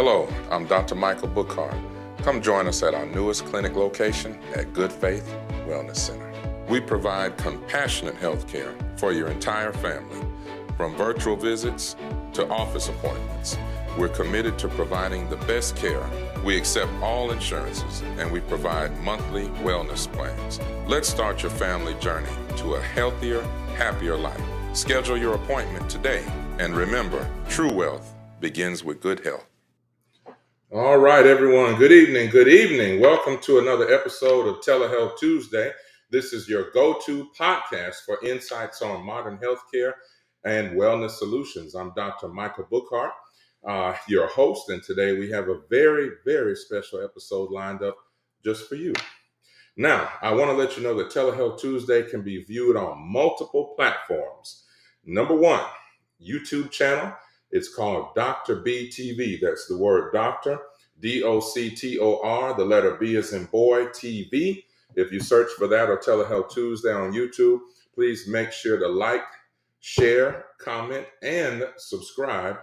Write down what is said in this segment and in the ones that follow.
Hello, I'm Dr. Michael Bookhardt. Come join us at our newest clinic location at Good Faith Wellness Center. We provide compassionate health care for your entire family, from virtual visits to office appointments. We're committed to providing the best care. We accept all insurances, and we provide monthly wellness plans. Let's start your family journey to a healthier, happier life. Schedule your appointment today, and remember, true wealth begins with good health. All right, everyone. Good evening. Good evening. Welcome to another episode of Telehealth Tuesday. This is your go-to podcast for insights on modern healthcare and wellness solutions. I'm Dr. Michael Bookhardt, your host, and today we have a very, very special episode lined up just for you. Now, I want to let you know that Telehealth Tuesday can be viewed on multiple platforms. Number one, YouTube channel. It's called Dr. B TV. That's the word doctor, DOCTOR. The letter B is in boy, TV. If you search for that or Telehealth Tuesday on YouTube, please make sure to like, share, comment, and subscribe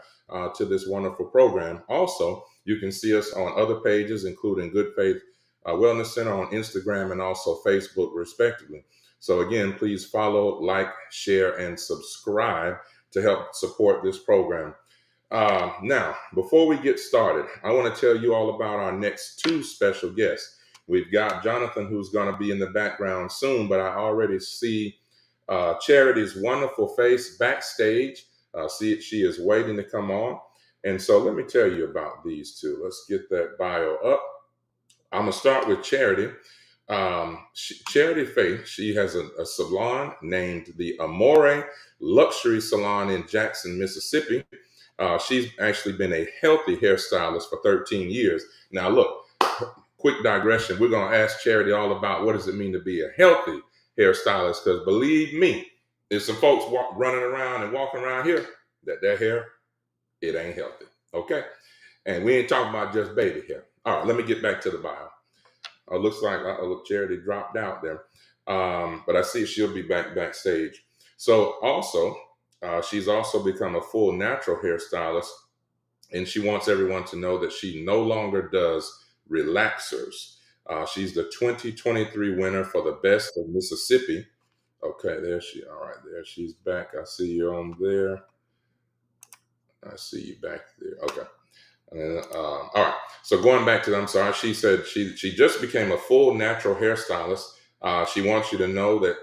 to this wonderful program. Also, you can see us on other pages, including Good Faith Wellness Center on Instagram and also Facebook, respectively. So again, please follow, like, share, and subscribe to help support this program. Now, before we get started, I want to tell you all about our next two special guests. We've got Johnathon, who's going to be in the background soon, but I already see Charity's wonderful face backstage. She is waiting to come on. And so let me tell you about these two. Let's get that bio up. I'm going to start with Charity. Charity Faith, she has a salon named the Amore Luxury Salon in Jackson, Mississippi. She's actually been a healthy hairstylist for 13 years. Now, look, quick digression. We're going to ask Charity all about what does it mean to be a healthy hairstylist, because believe me, there's some folks running around and walking around here that their hair, it ain't healthy, okay? And we ain't talking about just baby hair. All right, let me get back to the bio. Looks like Charity dropped out there, but I see she'll be backstage. So also, she's also become a full natural hairstylist, and she wants everyone to know that she no longer does relaxers. She's the 2023 winner for the Best of Mississippi. Okay, all right, there she's back. I see you on there. I see you back there. Okay. All right. So going back to, I'm sorry, she said she just became a full natural hairstylist. She wants you to know that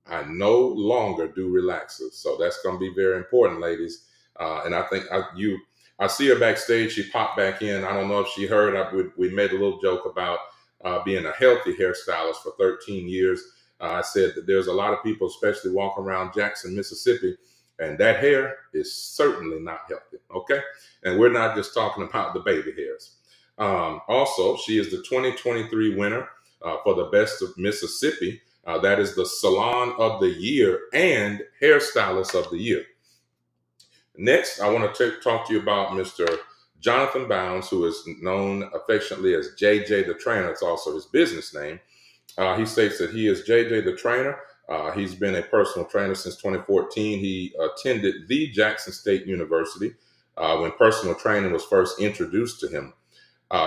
I no longer do relaxers. So that's going to be very important, ladies. And I think I see her backstage. She popped back in. I don't know if she heard. We made a little joke about being a healthy hairstylist for 13 years. I said that there's a lot of people, especially walking around Jackson, Mississippi, and that hair is certainly not healthy, okay? And we're not just talking about the baby hairs. Also, she is the 2023 winner for the Best of Mississippi. That is the Salon of the Year and Hairstylist of the Year. Next, I want to talk to you about Mr. Johnathon Bounds, who is known affectionately as JJ the Trainer. It's also his business name. He states that he is JJ the Trainer. He's been a personal trainer since 2014. He attended the Jackson State University when personal training was first introduced to him.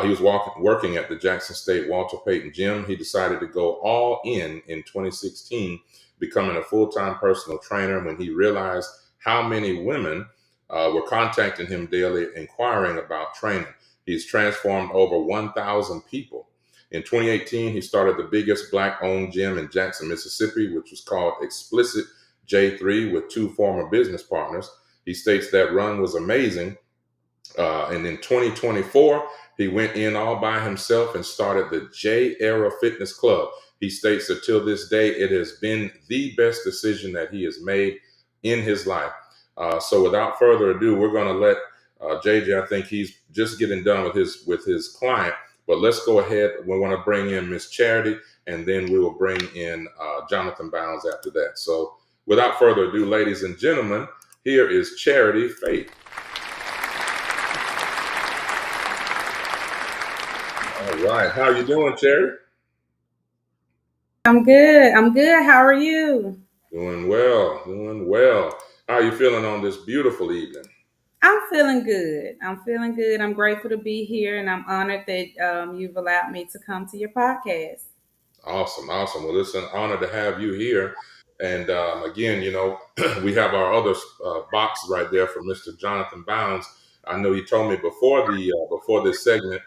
He was working at the Jackson State Walter Payton Gym. He decided to go all in 2016, becoming a full-time personal trainer when he realized how many women were contacting him daily, inquiring about training. He's transformed over 1,000 people. In 2018, he started the biggest Black-owned gym in Jackson, Mississippi, which was called Explicit J3 with two former business partners. He states that run was amazing. And in 2024, he went in all by himself and started the J Era Fitness Club. He states that till this day, it has been the best decision that he has made in his life. So without further ado, we're going to let JJ, I think he's just getting done with his client. But let's go ahead. We want to bring in Miss Charity, and then we will bring in Johnathon Bounds after that. So without further ado, ladies and gentlemen, here is Charity Faith. All right. How you doing, Charity? I'm good. How are you? Doing well. How are you feeling on this beautiful evening? I'm feeling good. I'm feeling good. I'm grateful to be here, and I'm honored that you've allowed me to come to your podcast. Awesome, awesome. Well, it's an honor to have you here. And again, we have our other box right there for Mr. Johnathon Bounds. I know he told me before this segment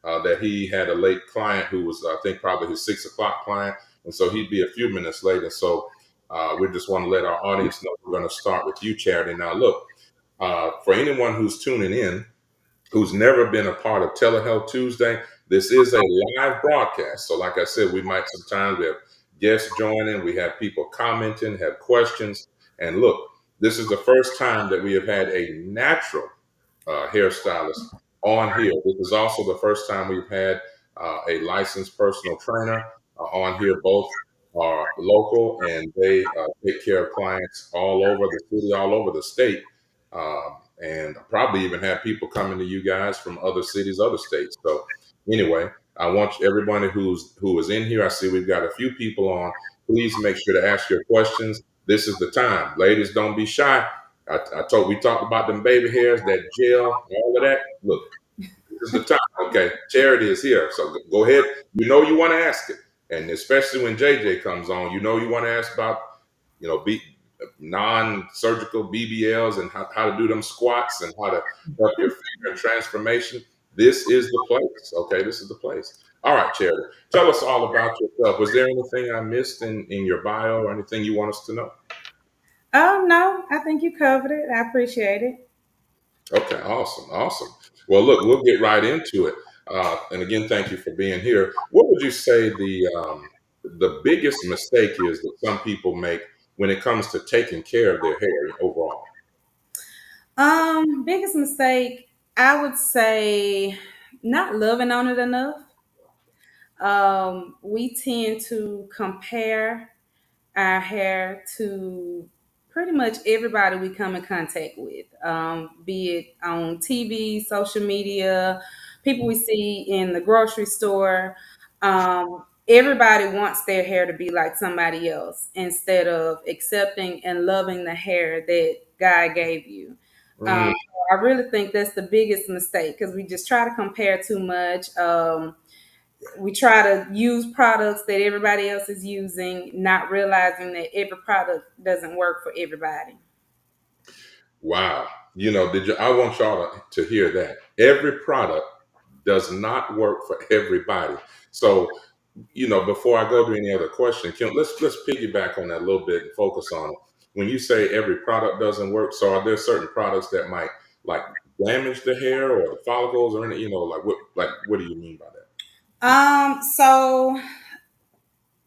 that he had a late client who was, I think, probably his 6 o'clock client, and so he'd be a few minutes late. And so we just want to let our audience know we're going to start with you, Charity. Now, look, for anyone who's tuning in, who's never been a part of Telehealth Tuesday, this is a live broadcast. So, like I said, we might sometimes we have guests joining, we have people commenting, have questions. And look, this is the first time that we have had a natural hairstylist on here. This is also the first time we've had a licensed personal trainer on here. Both are local and they take care of clients all over the city, all over the state. And probably even have people coming to you guys from other cities, other states. So anyway, I want everybody who is in here. I see we've got a few people on. Please make sure to ask your questions. This is the time. Ladies, don't be shy. We talked about them baby hairs, that gel, all of that. Look, this is the time. Okay, Charity is here, so go ahead. You know you want to ask it, and especially when JJ comes on, you know you want to ask about, be non-surgical BBLs and how to do them squats and how to help your finger transformation. This is the place. Okay, this is the place. All right, Charity, tell us all about yourself. Was there anything I missed in your bio or anything you want us to know? Oh, no, I think you covered it. I appreciate it. Okay, awesome, awesome. Well, look, we'll get right into it. And again, thank you for being here. What would you say the biggest mistake is that some people make when it comes to taking care of their hair overall? Biggest mistake, I would say not loving on it enough. We tend to compare our hair to pretty much everybody we come in contact with, be it on TV, social media, people we see in the grocery store. Everybody wants their hair to be like somebody else instead of accepting and loving the hair that God gave you. Mm, I really think that's the biggest mistake because we just try to compare too much. We try to use products that everybody else is using, not realizing that every product doesn't work for everybody. wow. I want y'all to hear that. Every product does not work for everybody. So, before I go to any other question, let's piggyback on that a little bit and focus on it. When you say every product doesn't work, so are there certain products that might like damage the hair or the follicles or any, what do you mean by that? So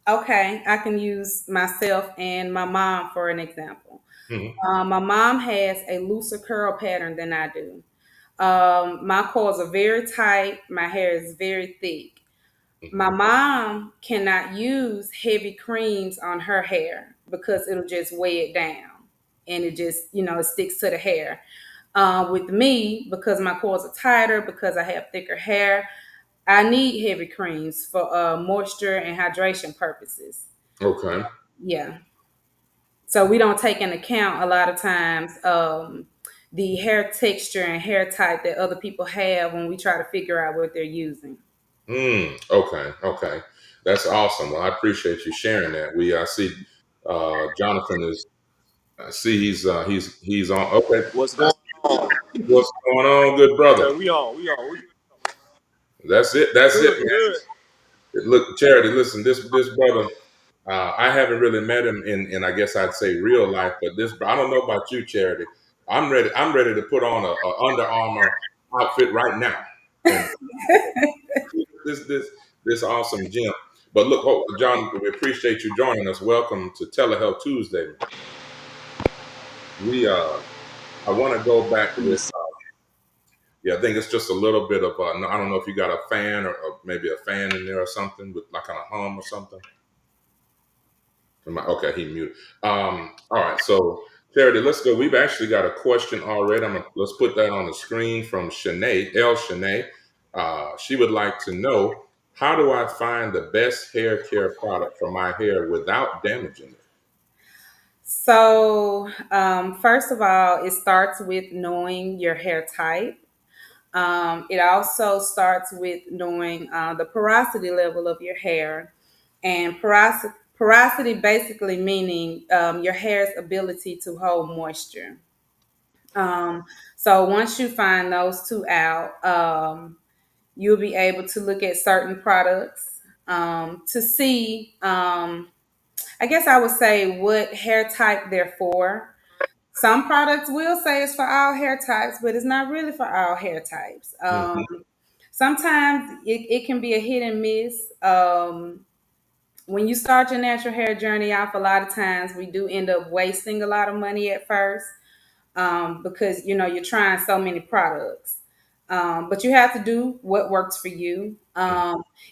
okay, I can use myself and my mom for an example. Mhm. My mom has a looser curl pattern than I do. My coils are very tight. My hair is very thick. My mom cannot use heavy creams on her hair because it'll just weigh it down and it just, it sticks to the hair. With me, because my coils are tighter, because I have thicker hair, I need heavy creams for moisture and hydration purposes. Okay. Yeah. So we don't take into account a lot of times the hair texture and hair type that other people have when we try to figure out what they're using. Okay. Okay. That's awesome. Well, I appreciate you sharing that. I see Jonathan is I see he's on. Okay. What's going on? What's going on, good brother? Okay, we on. That's it. That's it, Good, man. good. Look, Charity, listen, this brother, I haven't really met him in I guess I'd say real life, but I don't know about you, Charity. I'm ready to put on a Under Armour outfit right now. And this this this awesome gym. But look, John, we appreciate you joining us. Welcome to Telehealth Tuesday. I want to go back with Yes. yeah, I think it's just a little bit of I don't know if you got a fan or maybe a fan in there or something with like on a hum or something. Okay, he muted. All right, so Charity, let's go. We've actually got a question already. Let's put that on the screen from Shanae, L. Shanae. She would like to know, how do I find the best hair care product for my hair without damaging it? So, first of all, it starts with knowing your hair type. It also starts with knowing the porosity level of your hair. And porosity basically meaning your hair's ability to hold moisture. Um, so once you find those two out, you'll be able to look at certain products to see, I guess I would say, what hair type they're for. Some products will say it's for all hair types, but it's not really for all hair types. Hmm. Sometimes it can be a hit and miss. When you start your natural hair journey off, a lot of times we do end up wasting a lot of money at first because you're trying so many products. But you have to do what works for you.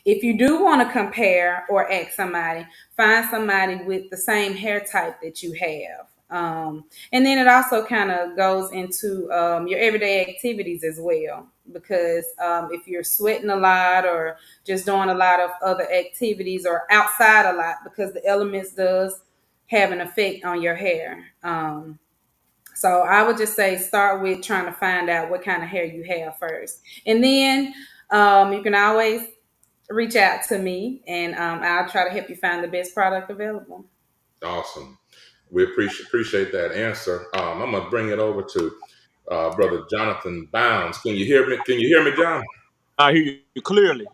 If you do want to compare or ask somebody, find somebody with the same hair type that you have. And then it also kind of goes into your everyday activities as well. Because if you're sweating a lot or just doing a lot of other activities or outside a lot, because the elements does have an effect on your hair. So I would just say start with trying to find out what kind of hair you have first. And then you can always reach out to me and I'll try to help you find the best product available. Awesome. We appreciate that answer. I'm gonna bring it over to brother Johnathon Bounds. Can you hear me? Can you hear me, John? I hear you clearly.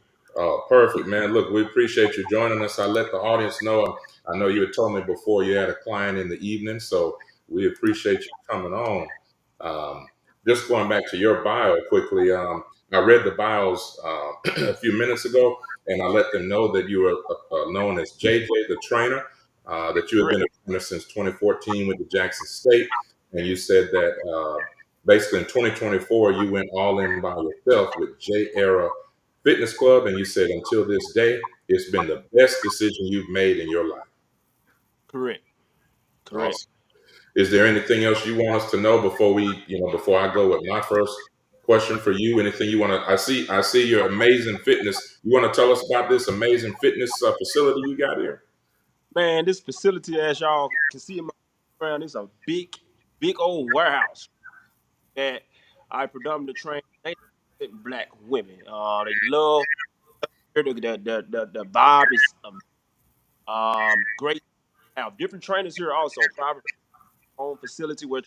Perfect, man. Look, we appreciate you joining us. I let the audience know. I know you had told me before you had a client in the evening, so we appreciate you coming on. Um, just going back to your bio quickly, I read the bios a few minutes ago, and I let them know that you were known as JJ the trainer, that you had Correct. been a trainer since 2014 with the Jackson State, and you said that basically in 2024 you went all in by yourself with J Era Fitness Club, and you said until this day, it's been the best decision you've made in your life. Correct. Correct. Awesome. Is there anything else you want us to know before before I go with my first question for you? Anything you want to? I see your amazing fitness. You want to tell us about this amazing fitness facility you got here? Man, this facility, as y'all can see in my background, is a big, big old warehouse that I predominantly train 90% black women. They love the vibe is great. I have different trainers here also, private owned facility where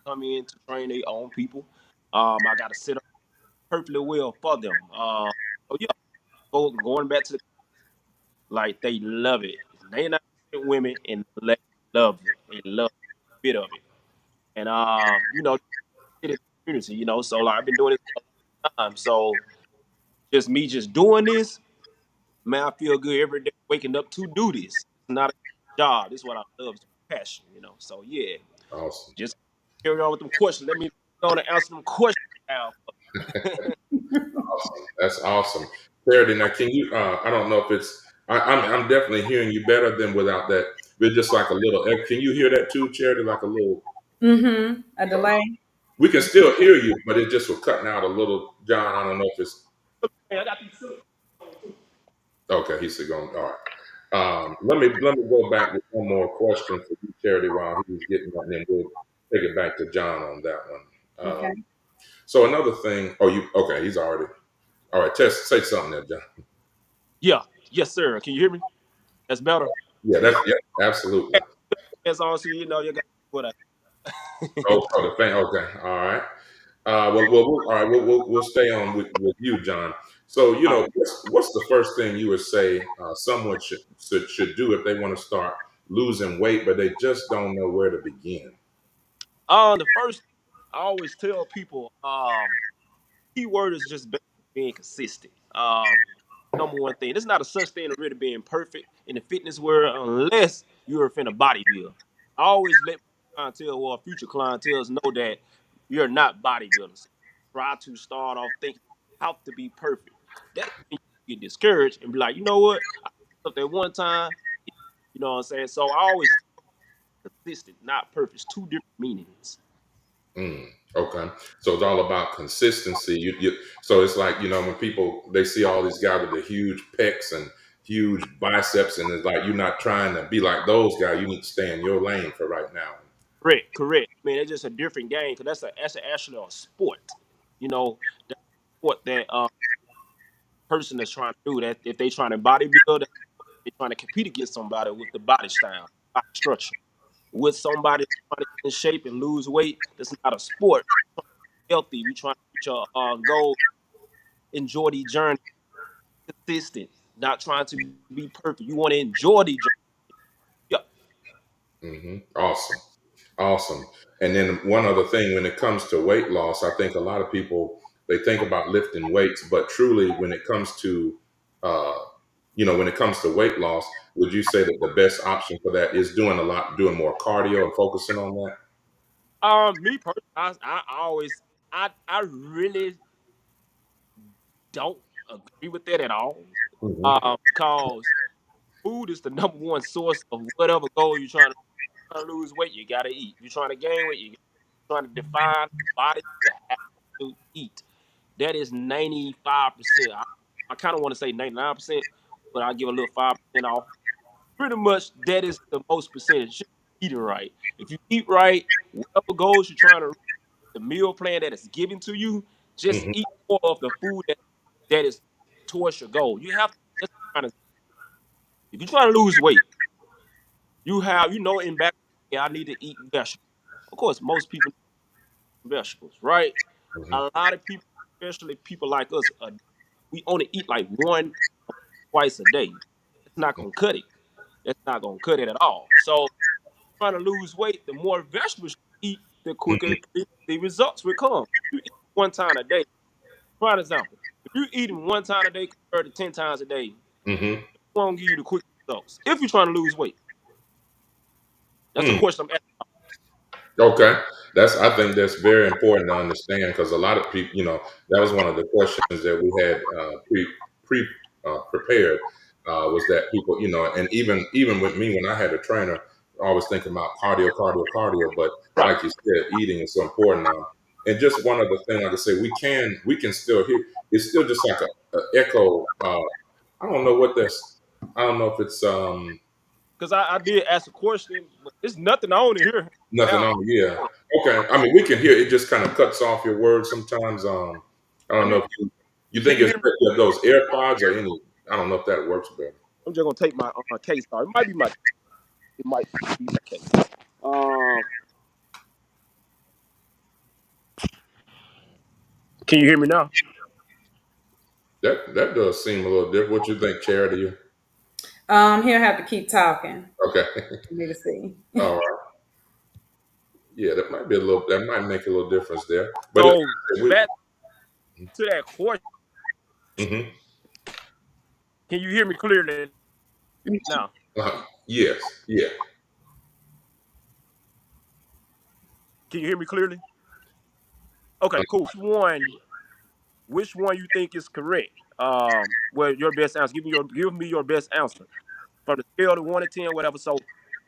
come in to train their own people. I got to set up perfectly well for them. So yeah, going back to the like they love it. It's 99% women and they love it. They love a bit of it. And it is community, So like I've been doing this for a long time. So just me just doing this, man, I feel good every day waking up to do this. It's not a job. This is what I love. It's my passion, So yeah, Awesome. just carry on with them questions. Let me go and answer them questions now. Awesome. That's awesome. Charity, now can you? I don't know if it's. I'm definitely hearing you better than without that. But just like a little. Can you hear that too, Charity? Like a little. Mm-hmm. A delay. We can still hear you, but it just was cutting out a little. John, I don't know if it's Hey, I got these. okay. He's still going. All right. Let me go back with one more question for you, Charity, while he was getting that, and then we'll take it back to John on that one. Okay. So another thing. Oh, you okay? He's already all right. Test say something there, John. Yeah, yes, sir. Can you hear me? That's better. Yeah, yeah, absolutely. That's all. So you got what I. Oh, for the fan. Okay, all right. All right. We'll stay on with you, John. So, what's the first thing you would say someone should do if they want to start losing weight, but they just don't know where to begin? The first, I always tell people, keyword is just being consistent. Number one thing. There's not a such thing as really being perfect in the fitness world unless you're a finna bodybuilder. I always let my clientele or future clientele know that you're not bodybuilders. So try to start off thinking you have to be perfect. That's when you get discouraged and be like, you know what? I did something one time, you know what I'm saying? So I always consistent, not perfect. It's two different meanings. Mm, okay, so it's all about consistency. So it's like when people they see all these guys with the huge pecs and huge biceps, and it's like you're not trying to be like those guys. You need to stay in your lane for right now. Correct, correct. I mean, it's just a different game because that's actually a sport. You know, that's a sport that person is trying to do. That if they trying to bodybuild, they trying to compete against somebody with the body style, body structure. With somebody trying to get in shape and lose weight, that's not a sport. Healthy. We trying to reach a goal, enjoy the journey, consistent, not trying to be perfect. You want to enjoy the journey. Yeah. Awesome. Awesome. And then one other thing, when it comes to weight loss, I think a lot of people, they think about lifting weights, but truly when it comes to, uh, when it comes to weight loss, would you say that the best option for that is doing more cardio and focusing on that? Me personally, I always, I really don't agree with that at all. Hmm. Because food is the number one source of whatever goal you're trying to lose weight. You gotta eat. If you're trying to gain weight, you're trying to define body. You have to eat. That is 95%. I kind of want to say 99%, but I'll give a little 5% off. Pretty much that is the most percentage. Just eating right. If you eat right, whatever goals you're trying to reach, the meal plan that is given to you, just Hmm. eat more of the food that is towards your goal. You have to just kind of, if you're trying to lose weight, in back, yeah, I need to eat vegetables. Of course, most people eat vegetables, right? Hmm. A lot of people, especially people like us, we only eat like one, twice a day. It's not gonna cut it. That's not gonna cut it at all. So trying to lose weight, the more vegetables you eat, the quicker Hmm. the results will come. You eat one time a day. For example, if you're eating one time a day compared to 10 times a day, Hmm. it won't give you the quick results. If you're trying to lose weight, that's the question I'm asking. Okay, I think that's very important to understand because a lot of people, that was one of the questions that we had pre prepared, was that people, and even with me when I had a trainer, I was thinking about cardio, cardio, cardio, but Right. like you said, eating is so important now. And just one other thing, like I say, we can still hear. It's still just like a echo. I don't know what that's. I don't know if it's Because I did ask a question, but there's nothing on here. nothing Now, on, yeah. Okay. I mean, we can hear it just kind of cuts off your words sometimes. I don't let know me. if you Can think you it's hear me? those AirPods or any. I don't know if that works better. I'm just gonna take my case off. It might be my. It might be my case. Um, can you hear me now? That does seem a little different. What you think, Charity? He'll have to keep talking Okay. for me to see. All right. Yeah, that might be a little. That might make a little difference there. But So we. back to that question. Hmm. Can you hear me clearly now? Yes. Yeah. Can you hear me clearly? Okay, cool. Which one you think is correct? Well, your best answer. Give me your best answer from the scale of 1 to 10, whatever. So,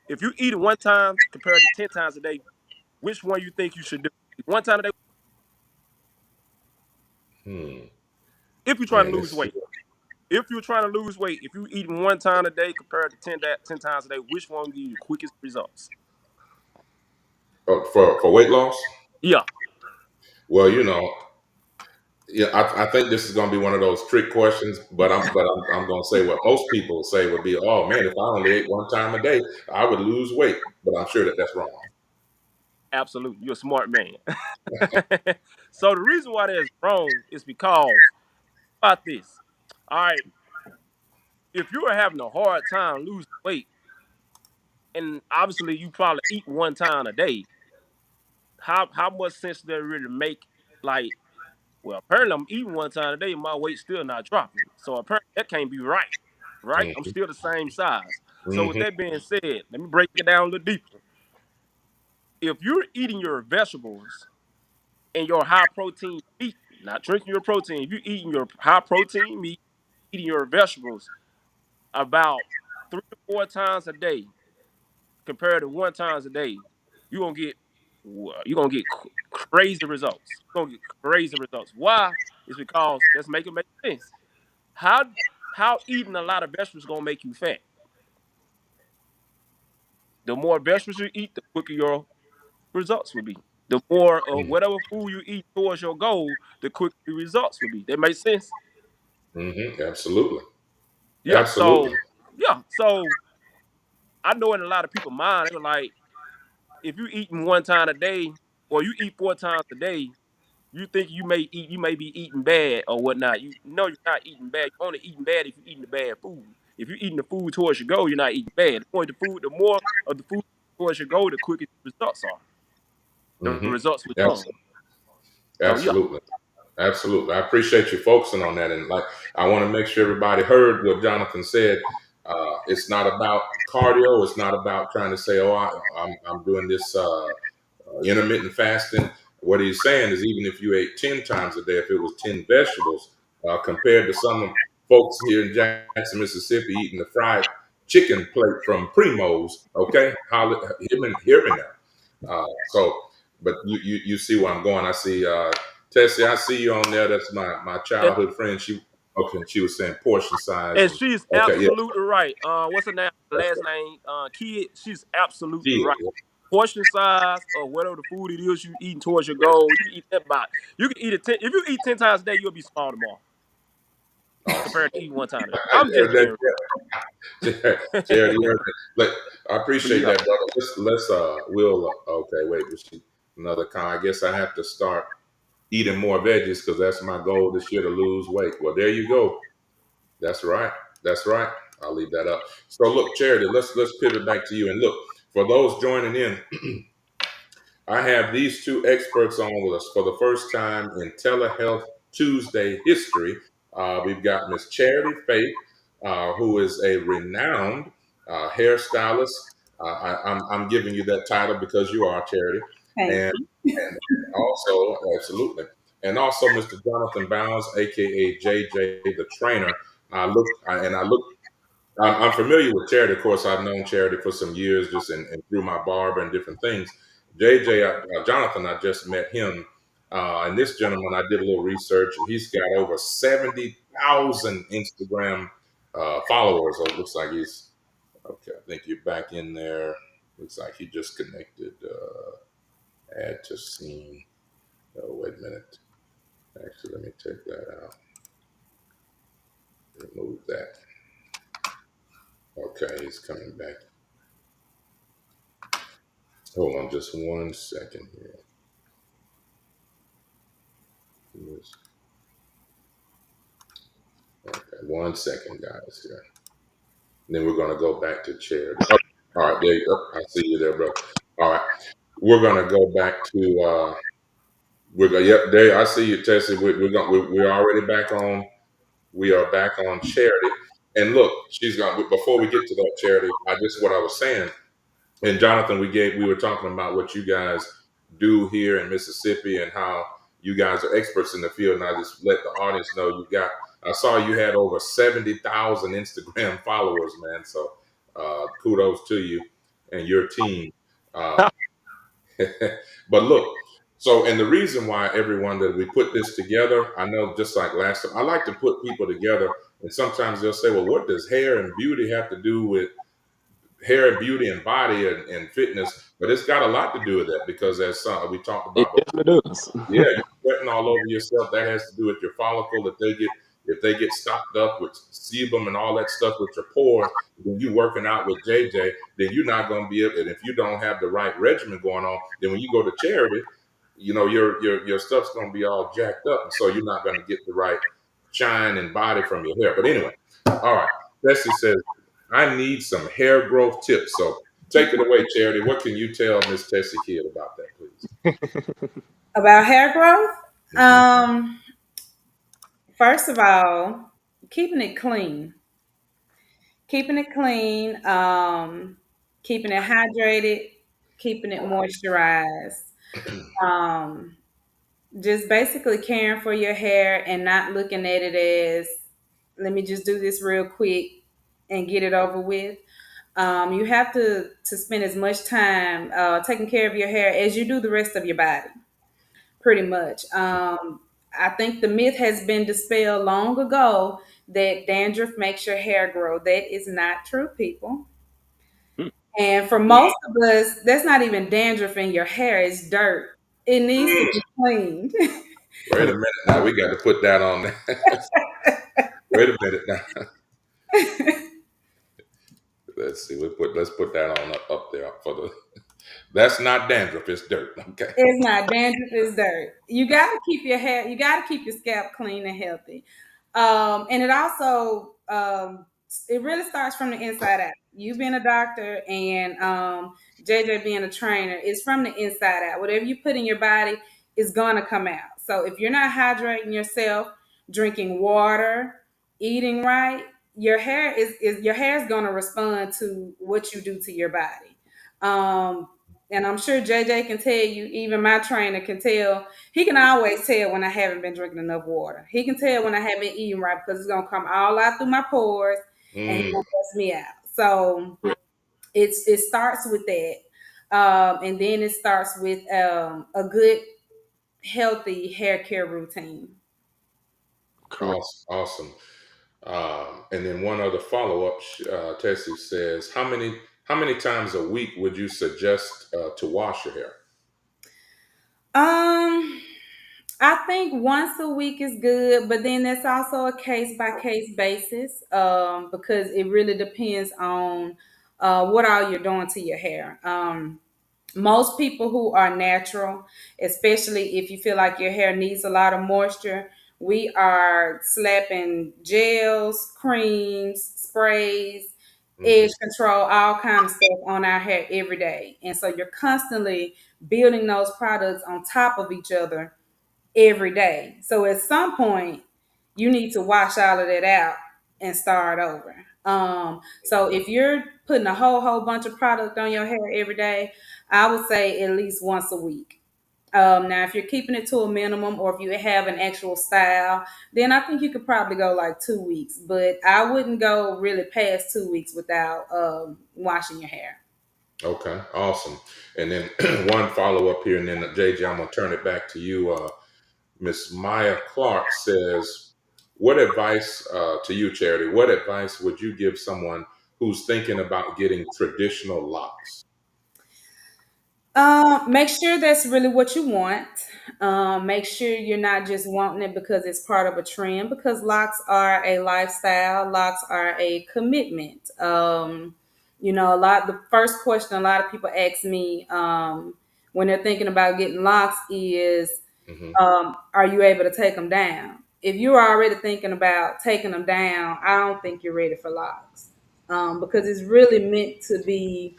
if you eat it one time compared to 10 times a day, which one you think you should do? One time a day Hmm. if you're trying to Man, lose this. weight. If you're trying to lose weight, if you eating one time a day compared to 10 times a day, which one will give you the quickest results? For weight loss. Yeah. Well, yeah, I think this is going to be one of those trick questions, but I'm going to say what most people say would be, oh man, if I only ate one time a day, I would lose weight. But I'm sure that that's wrong. Absolutely. You're a smart man. So the reason why that's wrong is because about this. All right, if you are having a hard time losing weight, and obviously you probably eat one time a day, how much sense does it really make? Like, well, apparently I'm eating one time a day, and my weight's still not dropping. So apparently that can't be right. Right? I'm Hmm. still the same size. So with Hmm. that being said, let me break it down a little deeper. If you're eating your vegetables and your high protein meat, not drinking your protein, if you're eating your high protein meat, eating your vegetables about 3 to 4 times a day compared to 1 times a day, you're gonna get crazy results. You're gonna get crazy results. Why? It's because let's make it make sense. How how eating a lot of vegetables gonna make you fat? The more vegetables you eat, the quicker your results will be. The more of whatever food you eat towards your goal, the quicker the results will be. That makes sense? Mm-hmm. Absolutely. Yeah. Absolutely. So I know in a lot of people's mind, they were like, if you eating one time a day or you eat 4 times a day, you think you may be eating bad or whatnot. You know you're not eating bad. You're only eating bad if you're eating the bad food. If you're eating the food towards your goal, you're not eating bad. The more of the food towards your goal, the quicker the results are. The Mm-hmm. results will come. Absolutely. So yeah. Absolutely. Absolutely. I appreciate you focusing on that. And like, I want to make sure everybody heard what Jonathan said. It's not about cardio. It's not about trying to say, oh, I'm doing this intermittent fasting. What he's saying is even if you ate 10 times a day, if it was 10 vegetables, compared to some folks here in Jackson, Mississippi, eating the fried chicken plate from Primo's, okay? Hear me now. But you see where I'm going. I see Tessie, I see you on there. That's my And, childhood friend. She was saying portion size and and she's okay, yeah, absolutely right. What's her name? that's Last right. name? Kid. She's absolutely Kid, right. Portion size or whatever the food it is you eating towards your goal, you can eat that by. You can eat it 10. If you eat 10 times a day, you'll be small tomorrow awesome. compared to eating 1 time a day. I'm just That, being Charity, but I appreciate yeah. that, brother. Let's we'll okay. Wait, was she another con? I guess I have to start eating more veggies because that's my goal this year to lose weight. Well, there you go. That's right. That's right. I'll leave that up. So look, Charity, let's pivot back to you and look for those joining in. I have these two experts on with us for the first time in Telehealth Tuesday history. We've got Miss Charity Faith, who is a renowned hairstylist. I'm giving you that title because you are Charity, Thank and you. and also absolutely, and also Mr. Johnathon Bounds, aka JJ, the trainer. I looked I'm familiar with Charity. Of course, I've known Charity for some years, just in through my barber and different things. JJ, Jonathan, I just met him, and this gentleman, I did a little research, and he's got over 70,000 Instagram followers. So it looks like he's okay. I think you're back in there. Looks like he just connected. Add to scene. Oh, wait a minute. Actually, let me take that out. Remove that. Okay, he's coming back. Hold on just 1 second here. Yes. Okay, 1 second, guys. Here. And then we're gonna go back to charity. Oh, all right, there you go. I see you there, bro. All right, we're gonna go back to. Yep, there. I see you, Tessie. We're already back on. We are back on charity. And look, she's gonna. Before we get to that charity, what I was saying. And Jonathan, we were talking about what you guys do here in Mississippi and how you guys are experts in the field. And I just let the audience know I saw you had over 70,000 Instagram followers, man. So kudos to you and your team. Uh, but look, and the reason why everyone that we put this together, I know just like last time, I like to put people together. And sometimes they'll say, well, what does hair and beauty have to do with hair and beauty and body and fitness, but it's got a lot to do with that because as we talked It about definitely does. yeah, you're sweating all over yourself. That has to do with your follicle. If they get stopped up with sebum and all that stuff with your pores, when you working out with JJ, then you're not going to be able. And if you don't have the right regimen going on, then when you go to charity, your stuff's going to be all jacked up, and so you're not going to get the right shine and body from your hair. But anyway, all right. Bessie says, "I need some hair growth tips." So take it away, Charity. What can you tell Miss Tessie Kidd about that, please? About hair growth, Hmm. first of all, keeping it clean, keeping it clean, keeping it hydrated, keeping it moisturized. Um, just basically caring for your hair and not looking at it as, let me just do this real quick and get it over with. You have to spend as much time taking care of your hair as you do the rest of your body, pretty much. I think the myth has been dispelled long ago that dandruff makes your hair grow. That is not true, people. Hmm. And for most of us, that's not even dandruff in your hair, it's dirt. It needs to be cleaned. Wait a minute now. We got to put that on there. Wait a minute now. Let's see. Let's put that on up there for the. That's not dandruff. It's dirt. Okay. It's not dandruff, it's dirt. You gotta keep your hair, you gotta keep your scalp clean and healthy. And it also it really starts from the inside out. You being a doctor and JJ being a trainer, it's from the inside out. Whatever you put in your body is gonna come out. So if you're not hydrating yourself, drinking water, eating right, your hair is gonna respond to what you do to your body. And I'm sure JJ can tell you, even my trainer can tell, he can always tell when I haven't been drinking enough water. He can tell when I haven't been eating right because it's going to come all out through my pores and he's Mm, going to bust me out. So it starts with that. And then it starts with a good, healthy hair care routine. Correct. awesome. And then one other follow up. Tessie says, how many times a week would you suggest to wash your hair? Um, I think once a week is good, but then that's also a case by case basis because it really depends on what all you're doing to your hair. Most people who are natural, especially if you feel like your hair needs a lot of moisture, we are slapping gels, creams, sprays, Hmm. edge control, all kind of stuff on our hair every day. And so you're constantly building those products on top of each other every day. So at some point, you need to wash all of that out and start over. So if you're putting a whole bunch of product on your hair every day, I would say at least once a week. Now, if you're keeping it to a minimum, or if you have an actual style, then I think you could probably go like 2 weeks. But I wouldn't go really past 2 weeks without washing your hair. Okay, awesome. And then one follow up here, and then JJ, I'm gonna turn it back to you. Miss Maya Clark says, "What advice to you, Charity? What advice would you give someone who's thinking about getting traditional locks?" Make sure that's really what you want. Make sure you're not just wanting it because it's part of a trend, because locks are a lifestyle, locks are a commitment. The first question a lot of people ask me when they're thinking about getting locks is, Hmm. are you able to take them down? If you're already thinking about taking them down, I don't think you're ready for locks because it's really meant to be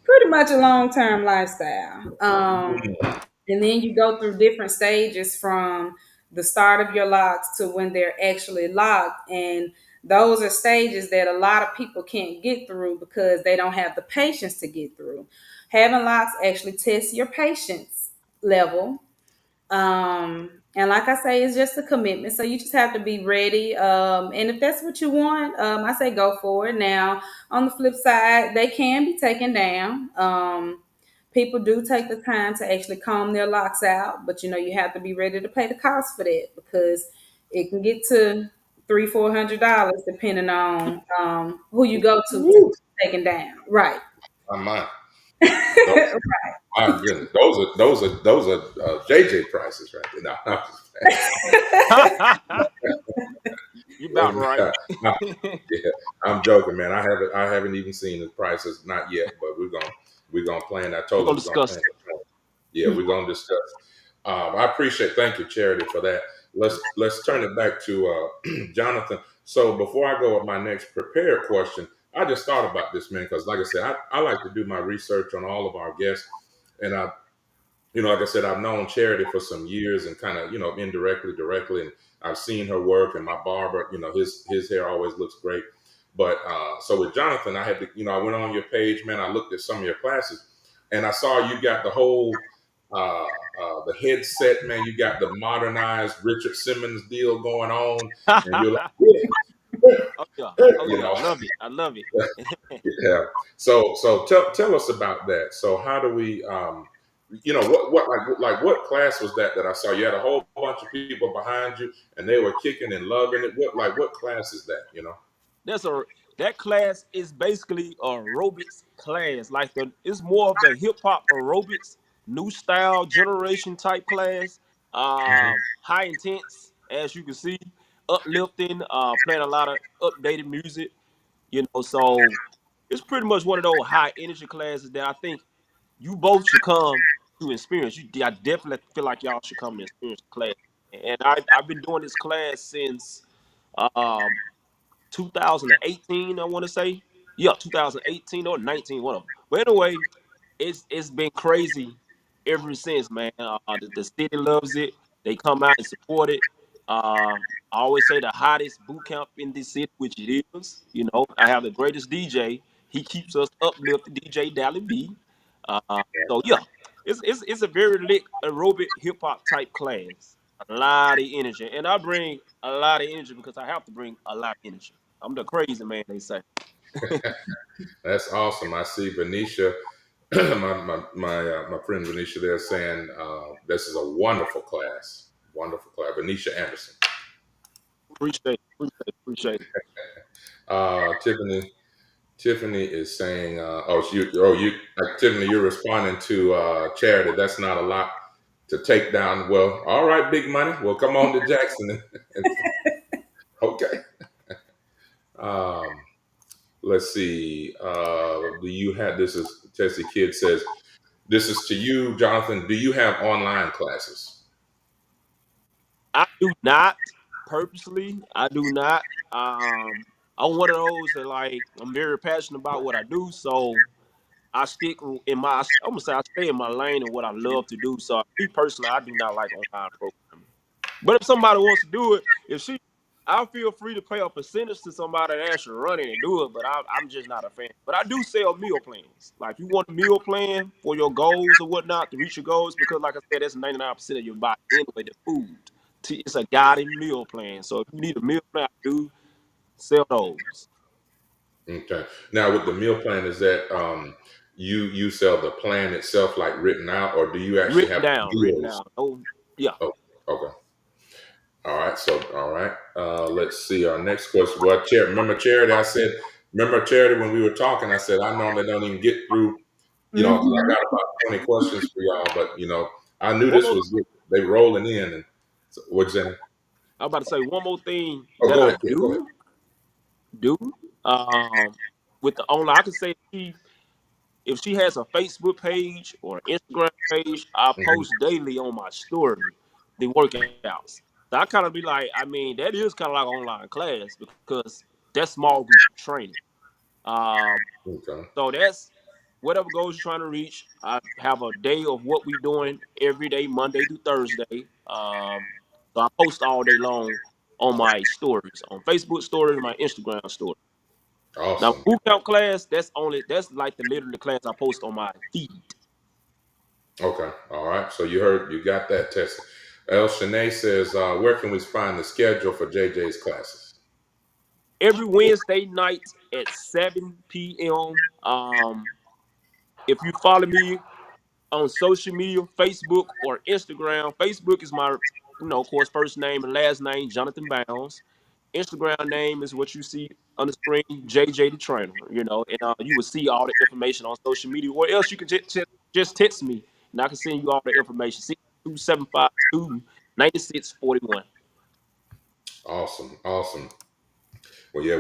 pretty much a long term lifestyle. And then you go through different stages from the start of your locks to when they're actually locked. And those are stages that a lot of people can't get through because they don't have the patience to get through. Having locks actually tests your patience level, and like I say, it's just a commitment. So you just have to be ready. And if that's what you want, I say go for it. Now, on the flip side, they can be taken down. People do take the time to actually comb their locks out, but you have to be ready to pay the cost for that because it can get to $300-400 depending on who you go to Woo. taken down. Right. My mind. Those, my goodness, those are JJ prices right there. No, I'm just You about playing. right. Yeah, I'm joking, man. I haven't even seen the prices, not yet, but we're gonna plan. I We're told gonna you we're gonna discuss plan. Yeah, we're gonna discuss. I appreciate. Thank you, Charity, for that. Let's turn it back to Jonathan. So before I go with my next prepared question, I just thought about this, man, because like I said, I like to do my research on all of our guests, and like I said, I've known Charity for some years and kind of, indirectly, directly, and I've seen her work. And my barber, his hair always looks great. But so with Jonathan, I had to, I went on your page, man. I looked at some of your classes, and I saw you got the whole the headset, man. You got the modernized Richard Simmons deal going on, and you're like, Oh yeah. Oh you yeah. I know, love it. I love it. yeah. So tell us about that. So how do we what class was that I saw? You had a whole bunch of people behind you, and they were kicking and loving it. What class is that? That's a that class is basically a aerobics class. Like it's more of the hip hop aerobics, new style generation type class. Mhm. High intense, as you can see, uplifting, playing a lot of updated music. So it's pretty much one of those high energy classes that I think you both should come to experience. I definitely feel like y'all should come and experience the class. And I've been doing this class since um 2018, I want to say. Yeah, 2018 or 19, one of them. But anyway, it's been crazy ever since, man. The city loves it. They come out and support it. I always say the hottest boot camp in this city, which it is. I have the greatest DJ. He keeps us uplifted, DJ Dally B. So yeah, it's a very lit aerobic hip hop type class. A lot of energy, and I bring a lot of energy because I have to bring a lot of energy. I'm the crazy man, they say. That's awesome. I see Venetia, my friend Venetia there saying this is a wonderful class. Wonderful class. Venetia Anderson. Appreciate it. Tiffany. Tiffany is saying, Tiffany, you're responding to Charity. That's not a lot to take down. Well, all right, big money. Well, come on to Jackson. Okay. Um, let's see. Do you have, this is Tessie Kid says, this is to you, Jonathan. Do you have online classes? I do not purposely. I do not. I'm one of those that like I'm very passionate about what I do, so I stick in my. I'm gonna say I stay in my lane and what I love to do. So me personally, I do not like online programming. But if somebody wants to do it, I'll feel free to pay a percentage to somebody that actually run it and do it. But I'm just not a fan. But I do sell meal plans. Like you want a meal plan for your goals or whatnot to reach your goals, because like I said, that's 99% of your body anyway. The food, it's a guided meal plan. So if you need a meal plan, I do sell those. Okay. Now, with the meal plan, is that you sell the plan itself, like written out, or do you actually Written have down, written meals? down. Oh, yeah. Oh, okay. All right. So, all right. Let's see. Our next question. Well, remember Charity? Remember Charity when we were talking? I said I normally don't even get through. Because I Hmm. got about 20 questions for y'all, but I knew One this more. was good. They rolling in, and so, what's in? I'm about to say one more thing Oh, that go I ahead, kid. Go ahead. do. Um, with the online, I can say if she has a Facebook page or an Instagram page, I Mhm. post daily on my story the workouts. So I kind of be like, I mean, that is kind of like online class because that's small group training. Um, Okay. so that's whatever goals you're trying to reach. I have a day of what we doing every day, Monday through Thursday. So I post all day long on my stories, on Facebook stories, my Instagram story. Now Awesome. boot camp class, that's like the literally class I post on my feed. Okay. All right. So you got that tested. El Shanae says, where can we find the schedule for JJ's classes? Every Wednesday night at 7 p.m. If you follow me on social media, Facebook or Instagram, Facebook is my, of course, first name and last name, Johnathon Bounds. Instagram name is what you see on the screen, JJ the Trainer, and you will see all the information on social media, or else you can just text me and I can send you all the information. 62752 9641. Awesome. Awesome. Well, yeah,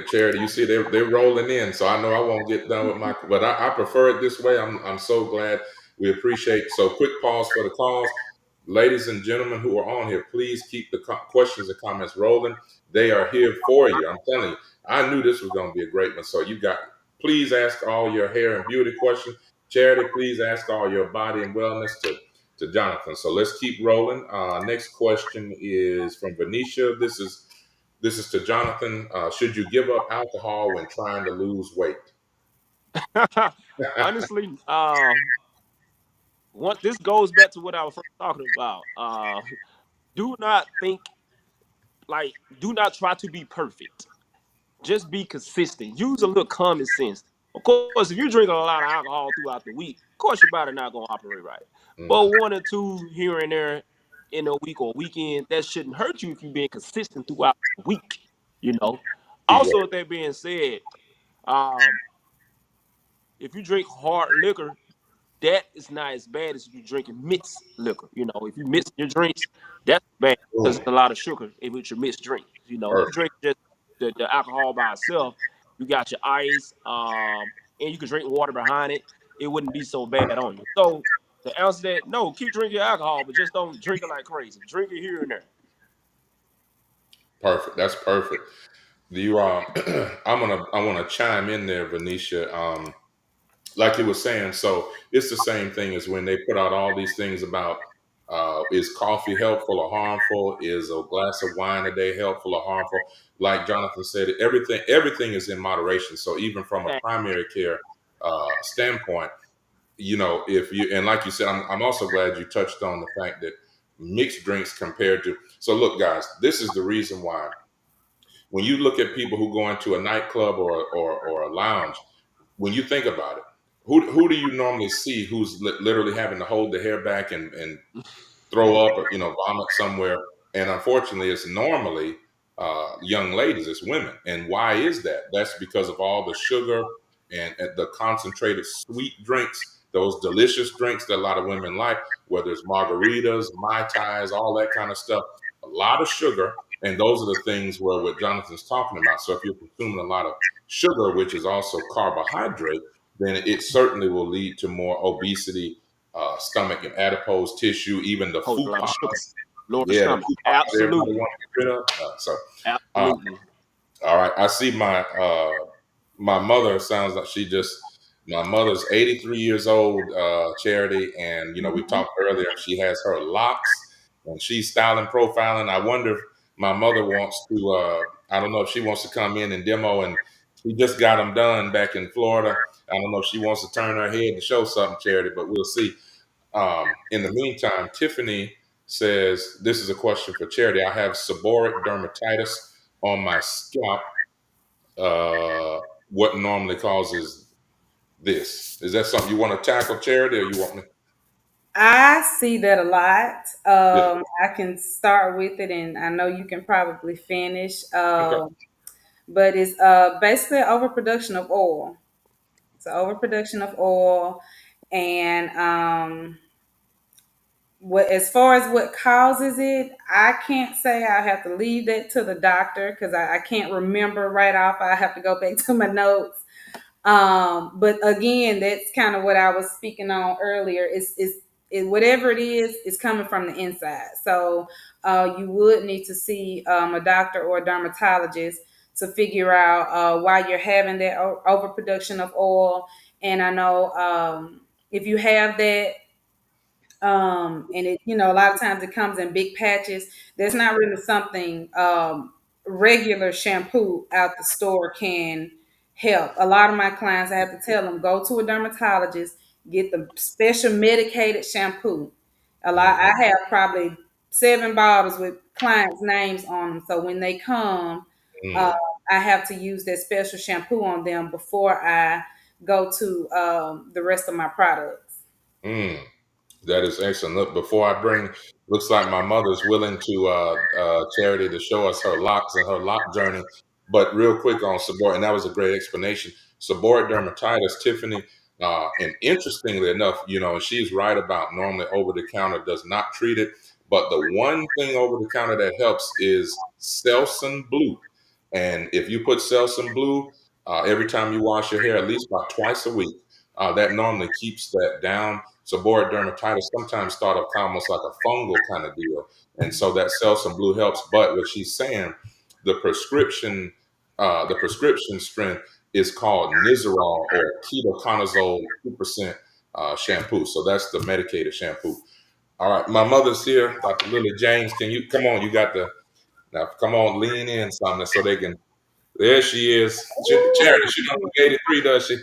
Charity. You see, they're rolling in, so I know I won't get done with my. But I prefer it this way. I'm so glad. We appreciate. So, quick pause for the calls, ladies and gentlemen who are on here. Please keep the questions and comments rolling. They are here for you. I'm telling you. I knew this was going to be a great one. So you got. Please ask all your hair and beauty questions. Charity, please ask all your body and wellness to Jonathan. So let's keep rolling. Next question is from Venetia. This is to Jonathan. Should you give up alcohol when trying to lose weight? Honestly, this goes back to what I was first talking about. Do not think do not try to be perfect. Just be consistent. Use a little common sense. Of course, if you're drinking a lot of alcohol throughout the week, of course your body not gonna operate right. Mm. But one or two here and there in a week or weekend, that shouldn't hurt you if you're being consistent throughout the week. You know. Also, with that being said, um, if you drink hard liquor, that is not as bad as if you're drinking mixed liquor. You know, if you mix your drinks, that's bad because Boom. there's a lot of sugar in with your mixed drink. You know, if you Perfect. drink just the alcohol by itself, you got your ice, and you can drink water behind it. It wouldn't be so bad on you. So the answer that no, keep drinking alcohol, but just don't drink it like crazy. Drink it here and there. Perfect. That's perfect. Do you I want to chime in there, Venetia. Like you were saying, so it's the same thing as when they put out all these things about is coffee helpful or harmful? Is a glass of wine a day helpful or harmful? Like Jonathan said, everything is in moderation. So even from a primary care standpoint, if you, and like you said, I'm also glad you touched on the fact that mixed drinks compared to, so look guys, this is the reason why when you look at people who go into a nightclub or a lounge, when you think about it, who do you normally see who's literally having to hold the hair back and throw up or vomit somewhere? And unfortunately, it's normally young ladies, it's women. And why is that? That's because of all the sugar and the concentrated sweet drinks, those delicious drinks that a lot of women like, whether it's margaritas, mai tais, all that kind of stuff. A lot of sugar, and those are the things where what Jonathan's talking about. So if you're consuming a lot of sugar, which is also carbohydrate, then it certainly will lead to more obesity, stomach and adipose tissue, even the Hold a lot of sugar. fupas. Lower the Yeah, the stomach. fupas everybody Absolutely. wants to get rid of. Uh, Absolutely. all right, I see my mother sounds like my mother's 83 years old, Charity, and we Mhm. talked earlier. She has her locks, and she's styling, profiling. I wonder if my mother wants to. I don't know if she wants to come in and demo, and she just got them done back in Florida. I don't know if she wants to turn her head and show something, Charity, but we'll see. In the meantime, Tiffany says, this is a question for Charity. I have seborrheic dermatitis on my scalp. What normally causes this? Is that something you want to tackle, Charity, or you want me? I see that a lot. Yeah. I can start with it, and I know you can probably finish. Okay. But it's basically an overproduction of oil. It's an overproduction of oil, and what as far as what causes it, I can't say. I have to leave that to the doctor because I can't remember right off. I have to go back to my notes. But again, that's kind of what I was speaking on earlier. Whatever it is, it's coming from the inside. So you would need to see a doctor or a dermatologist to figure out why you're having that overproduction of oil. And I know if you have that, and it, a lot of times it comes in big patches. That's not really something regular shampoo out the store can help. A lot of my clients, I have to tell them, go to a dermatologist, get the special medicated shampoo. I Mhm. have probably 7 bottles with clients' names on them. So when they come, uh, Mm. I have to use that special shampoo on them before I go to the rest of my products. Mm. That is excellent. Look, before I bring, looks like my mother's willing to Charity to show us her locks and her lock journey. But real quick on seborrheic, and that was a great explanation. Seborrheic dermatitis, Tiffany, and interestingly enough, she's right about normally over the counter does not treat it, but the one thing over the counter that helps is Selsun Blue. And if you put Selsun Blue every time you wash your hair, at least about twice a week, that normally keeps that down. Seborrheic dermatitis sometimes start off almost like a fungal kind of deal, and so that Selsun Blue helps. But what she's saying, the prescription, the prescription strength is called Nizoral or ketoconazole 2% shampoo. So that's the medicated shampoo. All right, my mother's here, Dr. Lily James. Can you come on? You got the now. Come on, lean in something so they can. There she is. Charity, she don't look 83, does she?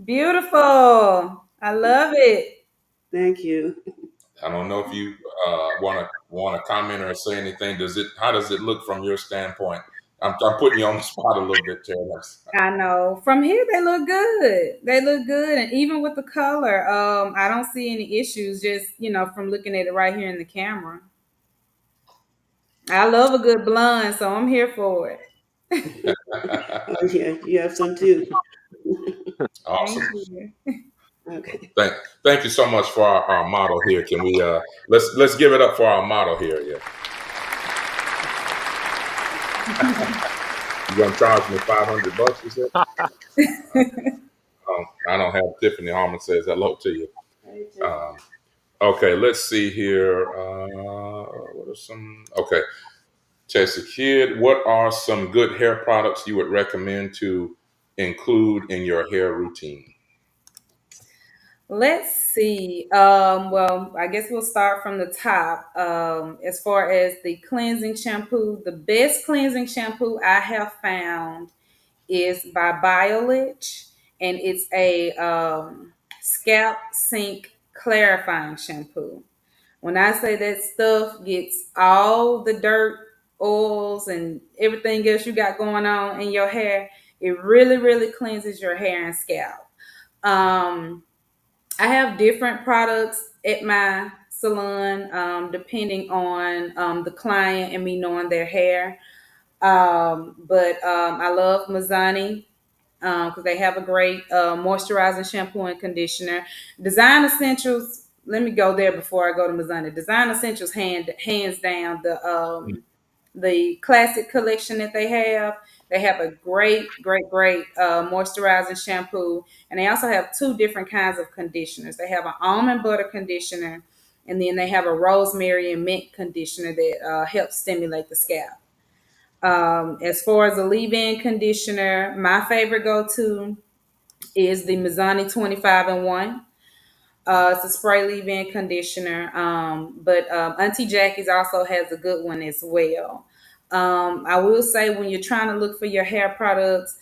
Beautiful. I love it. Thank you. I don't know if you want to comment or say anything. How does it look from your standpoint I'm putting you on the spot a little bit, Terry. I know. From here, they look good. They look good, and even with the color, I don't see any issues. Just from looking at it right here in the camera, I love a good blonde, so I'm here for it. Oh, yeah, you have some too. Thank Awesome. you. Okay. Thank thank you so much for our model here. Can we let's give it up for our model here? Yeah. You gonna charge me $500? You said. I don't have Tiffany Harmon says hello to you. Hey, Tiffany. Um, okay, let's see here. What are some? Okay, Chelsea Kid, what are some good hair products you would recommend to include in your hair routine? Let's see. Well, I guess we'll start from the top. As far as the cleansing shampoo, the best cleansing shampoo I have found is by BioLitch, and it's a scalp sink clarifying shampoo. When I say that stuff gets all the dirt, oils, and everything else you got going on in your hair, it really, really cleanses your hair and scalp. Um, I have different products at my salon, depending on the client and me knowing their hair. But I love Mazzani because they have a great moisturizing shampoo and conditioner. Design Essentials. Let me go there before I go to Mazzani. Design Essentials, hands down, the classic collection that they have. They have a great, great, great moisturizing shampoo, and they also have two different kinds of conditioners. They have an almond butter conditioner, and then they have a rosemary and mint conditioner that helps stimulate the scalp. As far as a leave-in conditioner, my favorite go-to is the Mizani 25 and 1. It's a spray leave-in conditioner. But Auntie Jackie's also has a good one as well. I will say when you're trying to look for your hair products,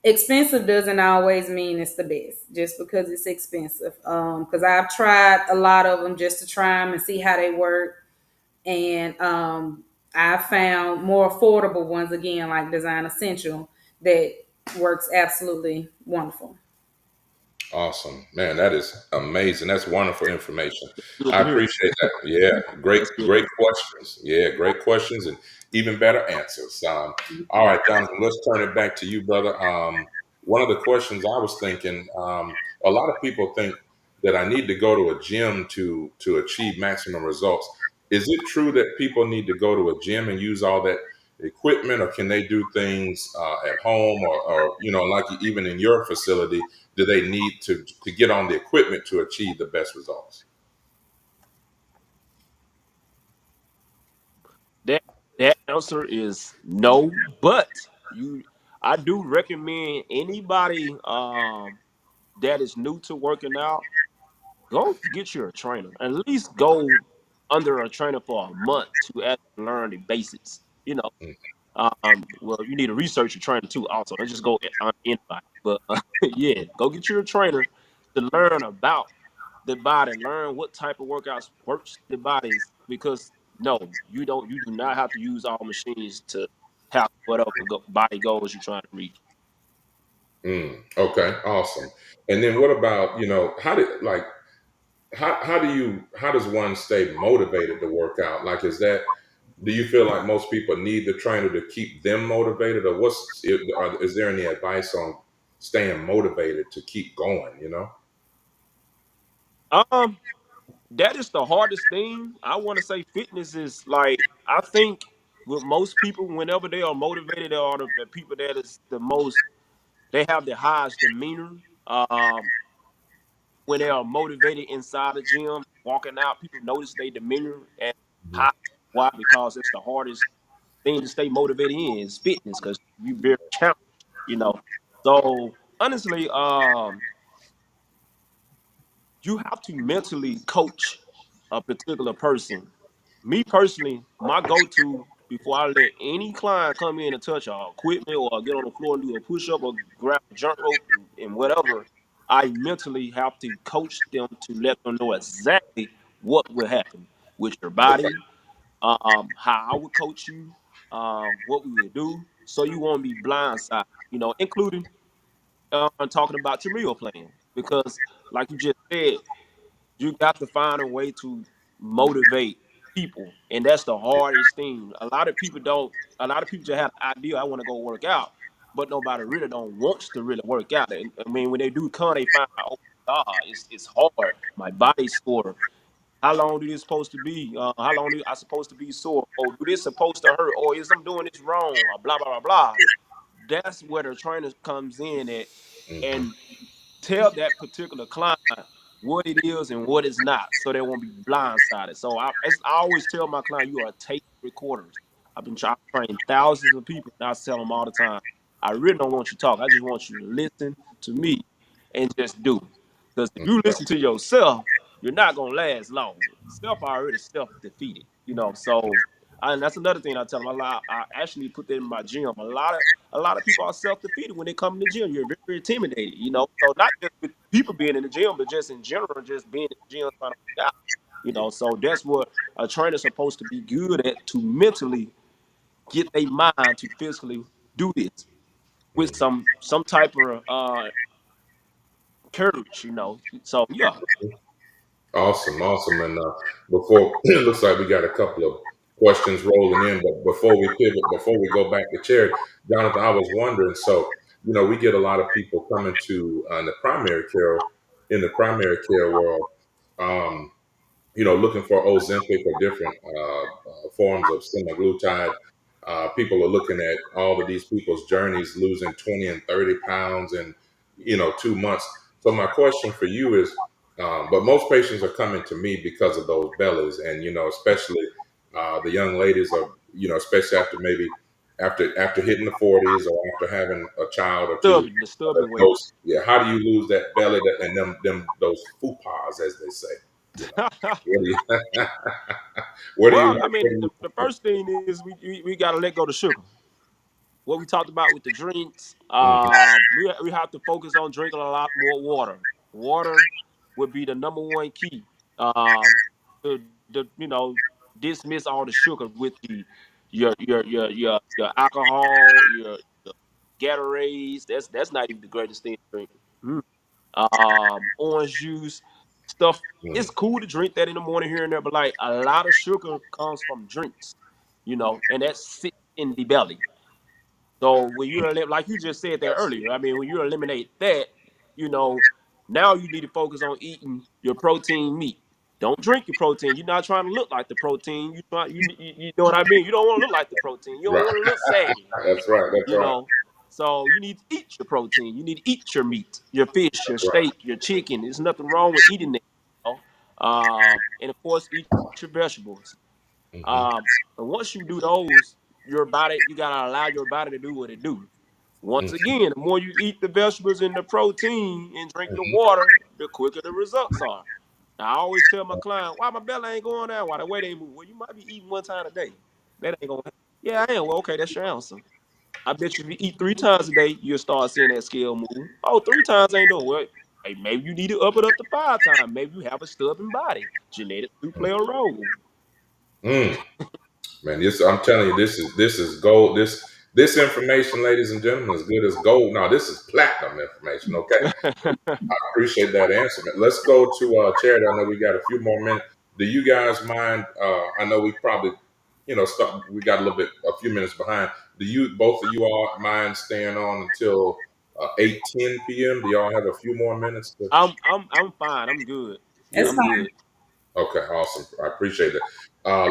expensive doesn't always mean it's the best just because it's expensive. Because I've tried a lot of them just to try them and see how they work. And I found more affordable ones again, like Design Essential, that works absolutely wonderful. Awesome, man. That is amazing. That's wonderful information. Good I to hear. appreciate that. Yeah, great, That's good. great questions. Yeah, great questions and even better answers. All right, Jonathan, let's turn it back to you, brother. One of the questions I was thinking, a lot of people think that I need to go to a gym to achieve maximum results. Is it true that people need to go to a gym and use all that equipment, or can they do things at home, or like even in your facility? Do they need to get on the equipment to achieve the best results? That that answer is no, but I do recommend anybody that is new to working out, go get you a trainer. At least go under a trainer for a month to actually learn the basics. Mm. Well, you need a researcher trainer too. Also, don't just go on anybody. But yeah, go get you a trainer to learn about the body, learn what type of workouts works the bodies. Because no, you do not have to use all machines to have whatever body goals you're trying to reach. Okay, awesome. And then what about, how does one stay motivated to work out? Like, do you feel like most people need the trainer to keep them motivated, or is there any advice on staying motivated to keep going, Um, that is the hardest thing. I want to say fitness is like, I think with most people, whenever they are motivated, they are the people that is the most, they have the highest demeanor. Um, when they are motivated inside the gym, walking out, people notice their demeanor and Mhm. high. Why? Because it's the hardest thing to stay motivated in is fitness because you very challenged. So honestly, you have to mentally coach a particular person. Me personally, my go-to before I let any client come in and touch our equipment or get on the floor and do a push-up or grab a jump rope and whatever, I mentally have to coach them to let them know exactly what will happen with your Okay. body, how I would coach you, what we would do. so you won't be blindsided. Including talking about your meal plan, because, like you just said, you got to find a way to motivate people, and that's the hardest thing. A lot of people don't. A lot of people just have the idea, I want to go work out, but nobody really don't wants to really work out. And I mean, when they do come, they find out, oh God, it's hard. My body's sore. How long do this supposed to be? How long do I supposed to be sore? Oh, do this supposed to hurt? Or is I'm doing this wrong? Or blah blah blah blah. That's where the trainer comes in at, Mm-hmm. and tell that particular client what it is and what it's not, so they won't be blindsided. So I always tell my client, you are tape recorders. I've been trying to train thousands of people, and I tell them all the time, I really don't want you to talk. I just want you to listen to me and just do. Because if you listen to yourself, you're not gonna last long. Self already self defeated, So, and that's another thing I tell them. I actually put that in my gym. A lot of people are self defeated when they come in the gym. You're very intimidated. So not just with people being in the gym, but just in general, just being in the gym trying to work out. So that's what a trainer's supposed to be good at, to mentally get their mind to physically do this with some type of courage. So yeah. Awesome, awesome. And before it looks like we got a couple of questions rolling in, but before we pivot, before we go back to charity, Jonathan, I was wondering. So, we get a lot of people coming to in the primary care world. Um, looking for Ozempic or different forms of semaglutide. People are looking at all of these people's journeys, losing 20 and 30 pounds in, 2 months. So my question for you is, but most patients are coming to me because of those bellies, and especially the young ladies are, especially after hitting the 40s or after having a child or two. The stubborn weight. Yeah, how do you lose that belly and them those fupas, as they say? What do you, what do you, Well, I mean, the first thing is we got to let go of the sugar. What we talked about with the drinks, Mhm, we have to focus on drinking a lot more water. Water would be the number one key. To, dismiss all the sugar with your alcohol, your Gatorades. That's not even the greatest thing to drink. Mm. Orange juice, stuff. It's mhm, cool to drink that in the morning here and there, but like a lot of sugar comes from drinks, and that sits in the belly. So when like you just said that earlier, I mean, when you eliminate that, you know, now you need to focus on eating your protein meat. Don't drink your protein. You're not trying to look like the protein. You know what I mean. You don't want to look like the protein. You don't right. want to look saggy. That's right. That's You right. know. So you need to eat your protein. You need to eat your meat, your fish, your That's right. steak, your chicken. There's nothing wrong with eating that. And of course, eat your vegetables. Hmm. Um, and once you do those, you gotta allow your body to do what it do. Once again, the more you eat the vegetables and the protein and drink the Hmm. water, the quicker the results are. Now, I always tell my client, why my belly ain't going down? Why the way they move? Well, you might be eating one time a day. That ain't gonna. Yeah, I am. Well, okay, that's your answer. I bet you if you eat 3 times a day, you'll start seeing that scale move. Oh, 3 times ain't doing well. Hey, maybe you need to up it up to 5 times. Maybe you have a stubborn body. Genetics do play a role. Mm. Man, I'm telling you, this is gold. This information, ladies and gentlemen, is good as gold. No, this is platinum information. Okay, I appreciate that answer. Man. Let's go to Charity. I know we got a few more minutes. Do you guys mind? I know we probably, we got a few minutes behind. Do you, both of you all, mind staying on until 8:10 p.m.? Do y'all have a few more minutes? I'm fine. I'm good. It's You're I'm fine. good. okay. Awesome. I appreciate that.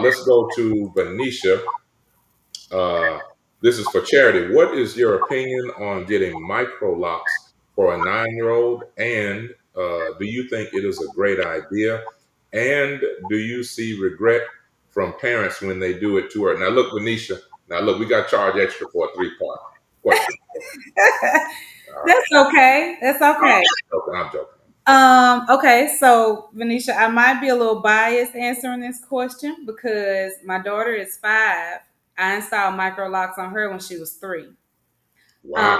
Let's go to Venetia. Uh, this is for Charity. What is your opinion on getting micro locks for a 9-year-old? And do you think it is a great idea? And do you see regret from parents when they do it to her? Now, look, Venetia. Now, look, we got to charge extra for a 3-part question. All right. That's okay. That's okay. I'm joking. I'm joking. Okay, so Venetia, I might be a little biased answering this question because my daughter is 5. I installed micro locks on her when she was 3. Um, Wow.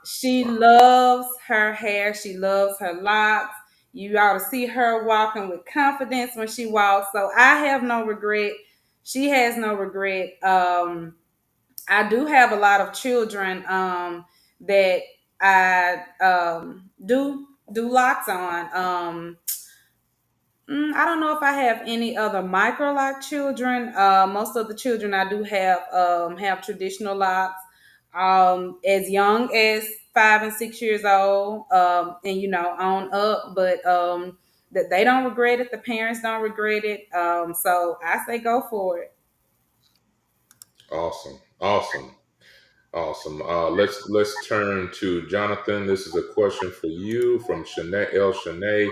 she loves her hair. She loves her locks. You ought to see her walking with confidence when she walks. So I have no regret. She has no regret. I do have a lot of children that I do locks on. I don't know if I have any other micro lock children. Most of the children I do have traditional locks. As young as 5 and 6 years old, and on up. But that they don't regret it. The parents don't regret it. So I say go for it. Awesome, awesome, awesome. Let's turn to Jonathan. This is a question for you from Shanae L. Shanae.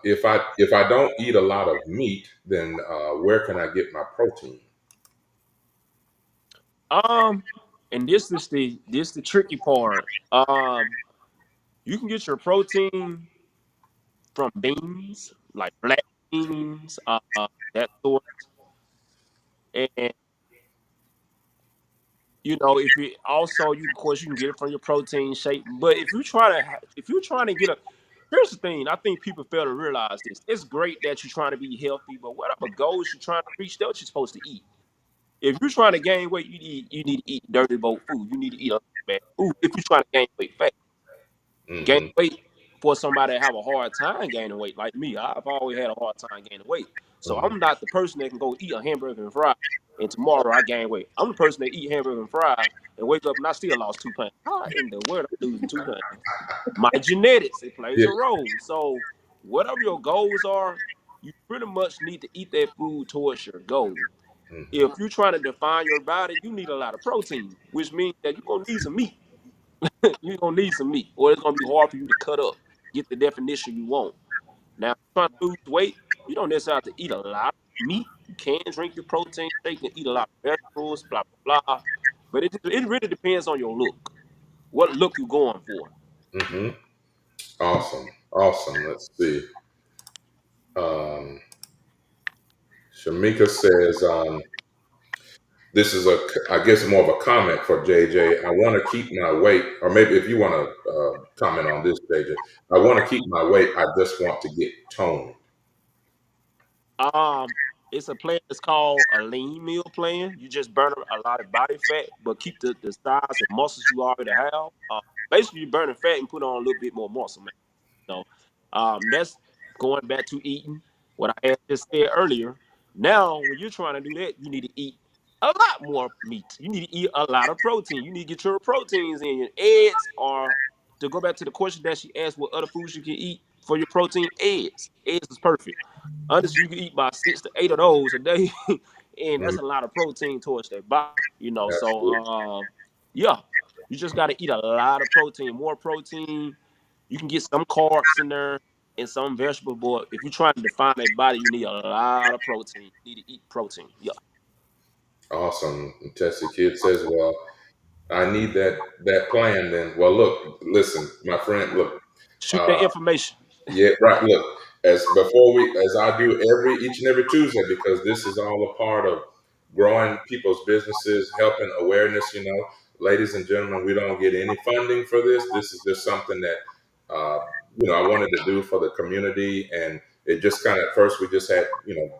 If I don't eat a lot of meat, then where can I get my protein? Um, and this the tricky part. You can get your protein from beans, like black beans, that sort. And if you also, you of course you can get it from your protein shake. But if you're trying to get a, here's the thing. I think people fail to realize this. It's great that you're trying to be healthy, but whatever goals you're trying to reach, that's what you're supposed to eat. If you're trying to gain weight, you need to eat dirty boat food. You need to eat a bad food if you're trying to gain weight fast. Gain Hmm. weight for somebody that have a hard time gaining weight, like me. I've always had a hard time gaining weight. So Hmm. I'm not the person that can go eat a hamburger and fries and tomorrow I gain weight. I'm the person that eat hamburger and fries and wake up and I still lost 2 pounds. How in the world am I losing 2 pounds? My genetics, it plays Yeah. a role. So whatever your goals are, you pretty much need to eat that food towards your goal. Hmm. If you're trying to define your body, you need a lot of protein, which means that you're gonna need some meat. You're gonna need some meat, or it's gonna be hard for you to cut up, get the definition you want. Now, if you're trying to lose weight, you don't necessarily have to eat a lot of meat. You can drink your protein shake and eat a lot of vegetables, blah blah blah. But it really depends on your look. What look you going for? Hmm. Awesome, awesome. Let's see. Um, Shamika says, this is I guess more of a comment for JJ. I want to keep my weight, or maybe if you want to comment on this, JJ. I want to keep my weight. I just want to get toned. Um, it's a plan. It's called a lean meal plan. You just burn a lot of body fat, but keep the size and muscles you already have. Basically, you're burning fat and put on a little bit more muscle mass. So that's going back to eating what I had just said earlier. Now, when you're trying to do that, you need to eat a lot more meat. You need to eat a lot of protein. You need to get your proteins in. Your eggs are, to go back to the question that she asked, what other foods you can eat for your protein? Eggs. Eggs is perfect. Honestly, you can eat about 6 to 8 of those a day, and Mm, that's a lot of protein towards that body. So absolutely. yeah, you just got to eat a lot of protein, more protein. You can get some carbs in there and some vegetable, but if you're trying to define that body, you need a lot of protein. You need to eat protein. Yeah. Awesome. And Tessie Kid says, well, I need that plan then. Well, look, listen, my friend, look, Shoot uh, that information. yeah, right. Look, as I do each and every Tuesday, because this is all a part of growing people's businesses, helping awareness. Ladies and gentlemen, we don't get any funding for this. This is just something that I wanted to do for the community, and it just kind of at first we just had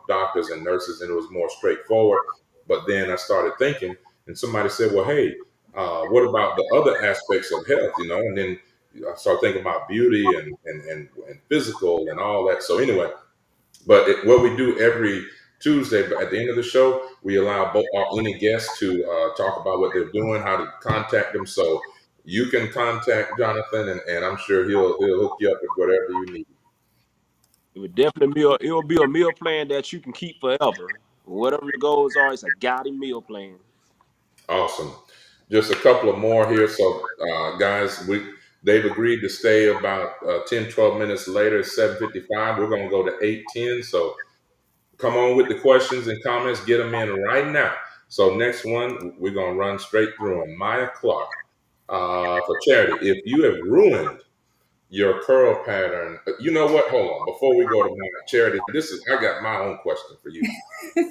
doctors and nurses, and it was more straightforward. But then I started thinking, and somebody said, "Well, hey, what about the other aspects of health?" And then I started thinking about beauty and physical and all that. So anyway, but what we do every Tuesday, but at the end of the show, we allow any guests to talk about what they're doing, how to contact them. So you can contact Jonathan, and I'm sure he'll hook you up with whatever you need. It would definitely it will be a meal plan that you can keep forever. Whatever your goals are, it's a guiding meal plan. Awesome. Just a couple of more here. So guys, they've agreed to stay about 10, 12 minutes later. It's 7:55. We're going to go to 8:10. So come on with the questions and comments. Get them in right now. So next one, we're going to run straight through them. Maya Clark, for charity. If you have ruined your curl pattern, you know what? Hold on. Before we go to Maya Charity, I got my own question for you. And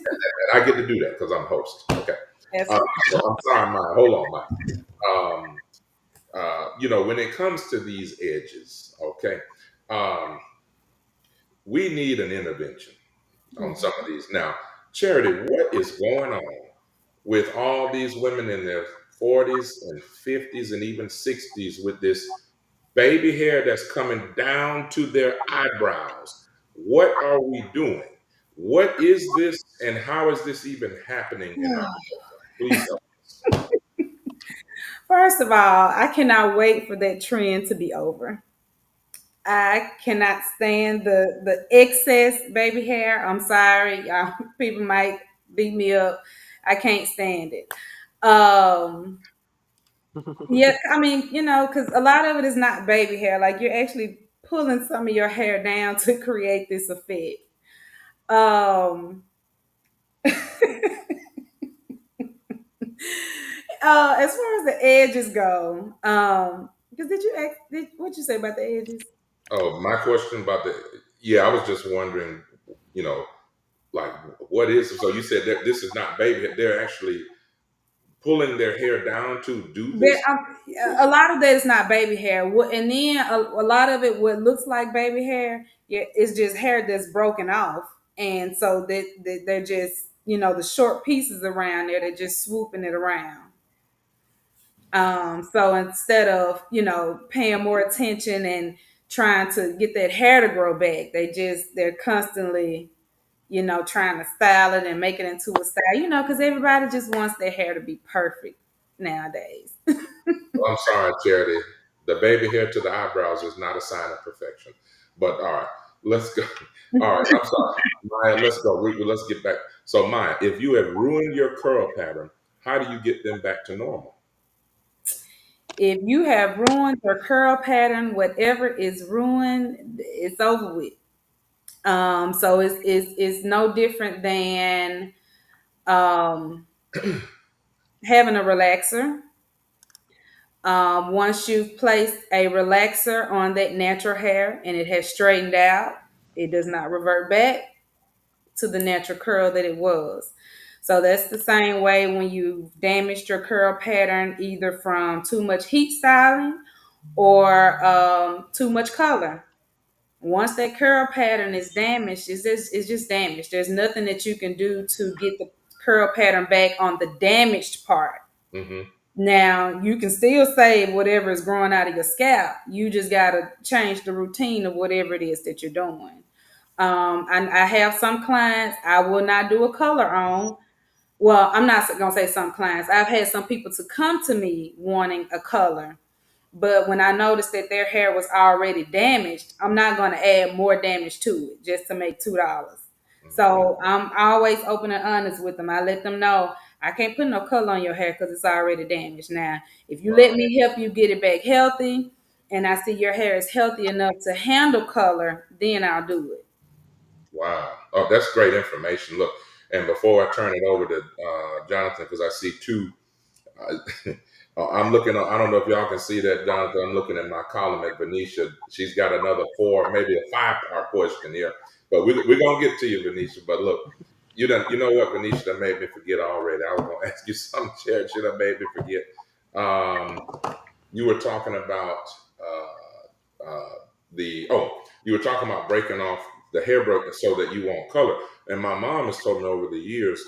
I get to do that because I'm host. Okay. That's So I'm sorry, Maya. Hold on, Maya. Um, when it comes to these edges, okay, um, we need an intervention on some of these. Now, Charity, what is going on with all these women in their 40s and 50s and even 60s with this baby hair that's coming down to their eyebrows. What are we doing? What is this, and how is this even happening in our? Please help us. First of all, I cannot wait for that trend to be over. I cannot stand the excess baby hair. I'm sorry, y'all. People might beat me up. I can't stand it. Yeah, I mean, because a lot of it is not baby hair. Like you're actually pulling some of your hair down to create this effect. Um, as far as the edges go, because did you ask? What'd you say about the edges? Oh, my question about the, yeah, I was just wondering, you know, like what is, so you said that this is not baby hair. They're actually pulling their hair down to do There, this? a lot of that is not baby hair, and then a lot of it, what looks like baby hair, yeah, is just hair that's broken off, and so that they're just the short pieces around there. They're just swooping it around. So instead of paying more attention and trying to get that hair to grow back, they're constantly trying to style it and make it into a style. Because everybody just wants their hair to be perfect nowadays. I'm sorry, Charity. The baby hair to the eyebrows is not a sign of perfection. But all right, let's go. All right, I'm sorry. Maya, let's go. Let's get back. So, Maya, if you have ruined your curl pattern, how do you get them back to normal? If you have ruined your curl pattern, whatever is ruined, it's over with. So it's no different than um, having a relaxer. Once you've placed a relaxer on that natural hair and it has straightened out, it does not revert back to the natural curl that it was. So that's the same way when you damaged your curl pattern, either from too much heat styling or too much color. Once that curl pattern is damaged, it's just damaged. There's nothing that you can do to get the curl pattern back on the damaged part. Hmm. Now, you can still save whatever is growing out of your scalp. You just got to change the routine of whatever it is that you're doing. And I have some clients I will not do a color on. Well, I'm not going to say some clients. I've had some people to come to me wanting a color. But when I noticed that their hair was already damaged, I'm not going to add more damage to it just to make $2. Hmm. So I'm always open and honest with them. I let them know I can't put no color on your hair because it's already damaged. Now, if you let Wow. me help you get it back healthy, and I see your hair is healthy enough to handle color, then I'll do it. Wow. Oh, that's great information. Look, and before I turn it over to Jonathan, because I see two. Uh, I'm looking. I don't know if y'all can see that, Jonathan. I'm looking at my column at Venetia. She's got another four, maybe a five-part question here. But we're gonna get to you, Venetia. But look, you know what, Venetia, that made me forget already. I was gonna ask you something, Sharon. Should have made me forget. Um, you were talking about you were talking about breaking off the hair broken so that you won't color. And my mom has told me over the years,